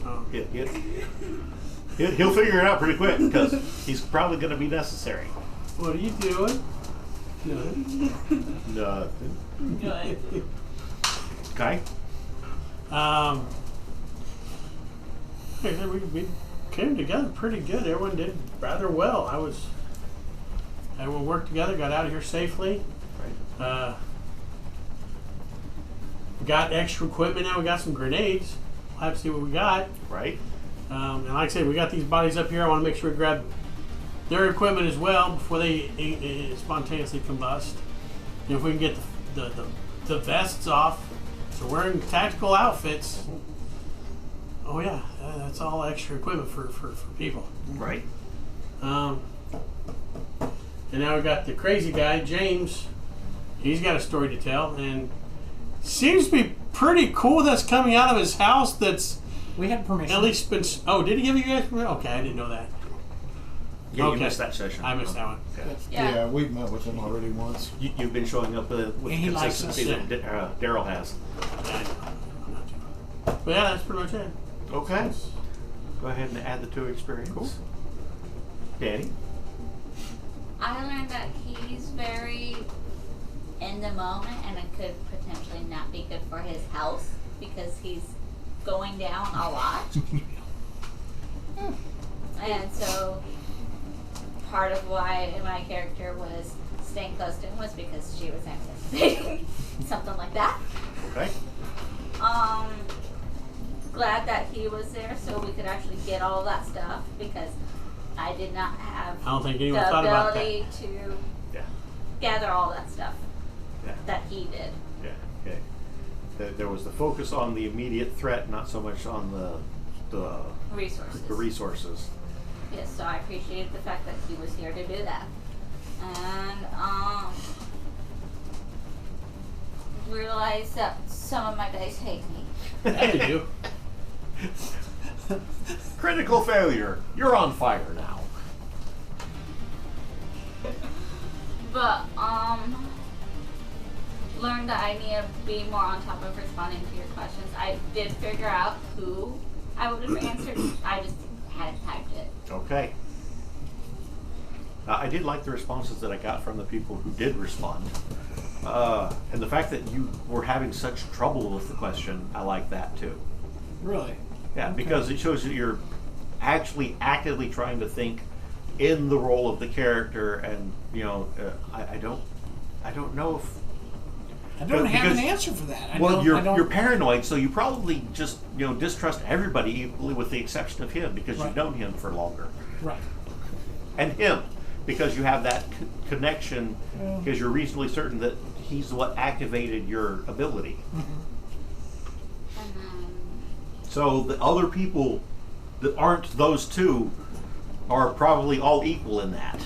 Oh. He'll figure it out pretty quick because he's probably going to be necessary. What are you doing? Nothing. Good. Okay. We came together pretty good. Everyone did rather well. Everyone worked together, got out of here safely. Right. We got extra equipment now. We got some grenades. We'll have to see what we got. Right. And like I said, we got these bodies up here. I want to make sure we grab their equipment as well before they spontaneously combust. And if we can get the vests off, so wearing tactical outfits. Oh yeah, that's all extra equipment for people. Right. And now we got the crazy guy, James. He's got a story to tell, and seems to be pretty cool that's coming out of his house. That's We had permission. at least been. Oh, did he give you guys permission? Okay, I didn't know that. Yeah, Okay. you missed that session. I missed that one. Okay. Yeah. we've met with him already once. You've been showing up with And he likes consistency us. that Daryl has. Yeah, I know. But yeah, that's pretty much it. Okay. Go ahead and add the 2 experience. Cool. Danny. I learned that he's very in the moment, and it could potentially not be good for his health because he's going down a lot. And so part of why my character was staying close to him was because she was anticipating something like that. Okay. Glad that he was there so we could actually get all of that stuff because I did not have I don't think anyone the thought about that. ability to Yeah. gather all that stuff Yeah. that he did. Yeah. Okay. There was the focus on the immediate threat, not so much on the Resources. resources. Yes, so I appreciated the fact that he was here to do that. And realized that some of my dice hate me. Yeah, you do. Critical failure. You're on fire now. But learned that I need to be more on top of responding to your questions. I did figure out who I would have answered. I just hadn't typed it. Okay. I did like the responses that I got from the people who did respond. And the fact that you were having such trouble with the question, I like that too. Really? Yeah, because it shows that you're actually actively trying to think in the role of the character, and I don't know if. I don't have because- an answer for that. You're paranoid, so you probably just distrust everybody equally, with the exception of him, because Right. you've known him for longer, Right. and him because you have that connection, Yeah. because you're reasonably certain that he's what activated your ability. And then So the other people that aren't those two are probably all equal in that.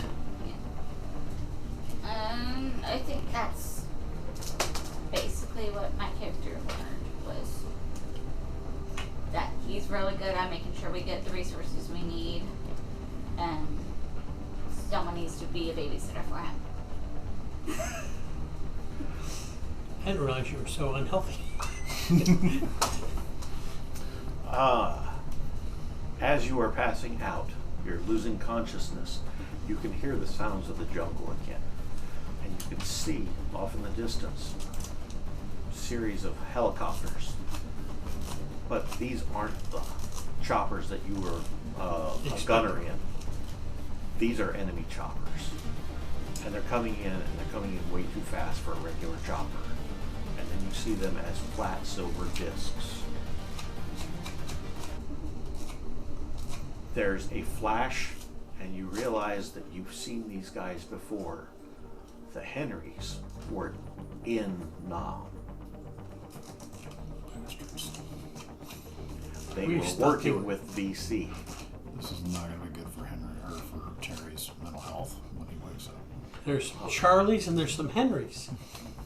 I think that's basically what my character learned was that he's really good at making sure we get the resources we need, and someone needs to be a babysitter for him. I didn't realize you were so unhealthy. As you are passing out, you're losing consciousness. You can hear the sounds of the jungle again. And you can see off in the distance a series of helicopters. But these aren't the choppers that you were a gunner in. These are enemy choppers. And they're coming in, and they're coming in way too fast for a regular chopper. And then you see them as flat silver discs. There's a flash, and you realize that you've seen these guys before. The Henrys were in Nam. They were working with BC. This is not going to be good for Henry or for Terry's mental health when he wakes up. There's Charlies and there's some Henrys.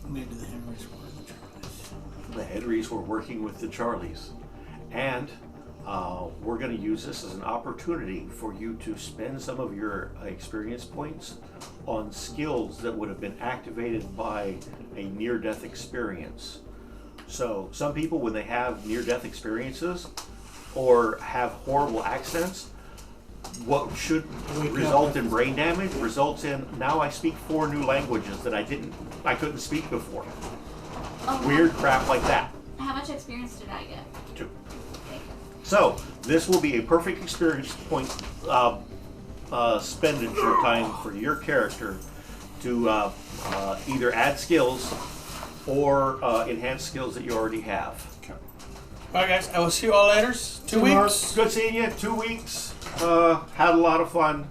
Maybe the Henrys were the Charlies. The Henrys were working with the Charlies. And we're going to use this as an opportunity for you to spend some of your experience points on skills that would have been activated by a near-death experience. So some people, when they have near-death experiences or have horrible accidents, what should result in brain damage results in, now I speak 4 new languages that I couldn't speak before. Oh, Weird crap like that. How much experience did I get? 2. So this will be a perfect experience point expenditure time for your character to either add skills or enhance skills that you already have. Okay. All right, guys. I will see you all later. 2 weeks. Good seeing you. 2 weeks. Had a lot of fun.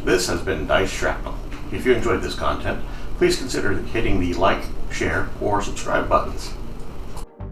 This has been Dice Shrapnel. If you enjoyed this content, please consider hitting the like, share, or subscribe buttons.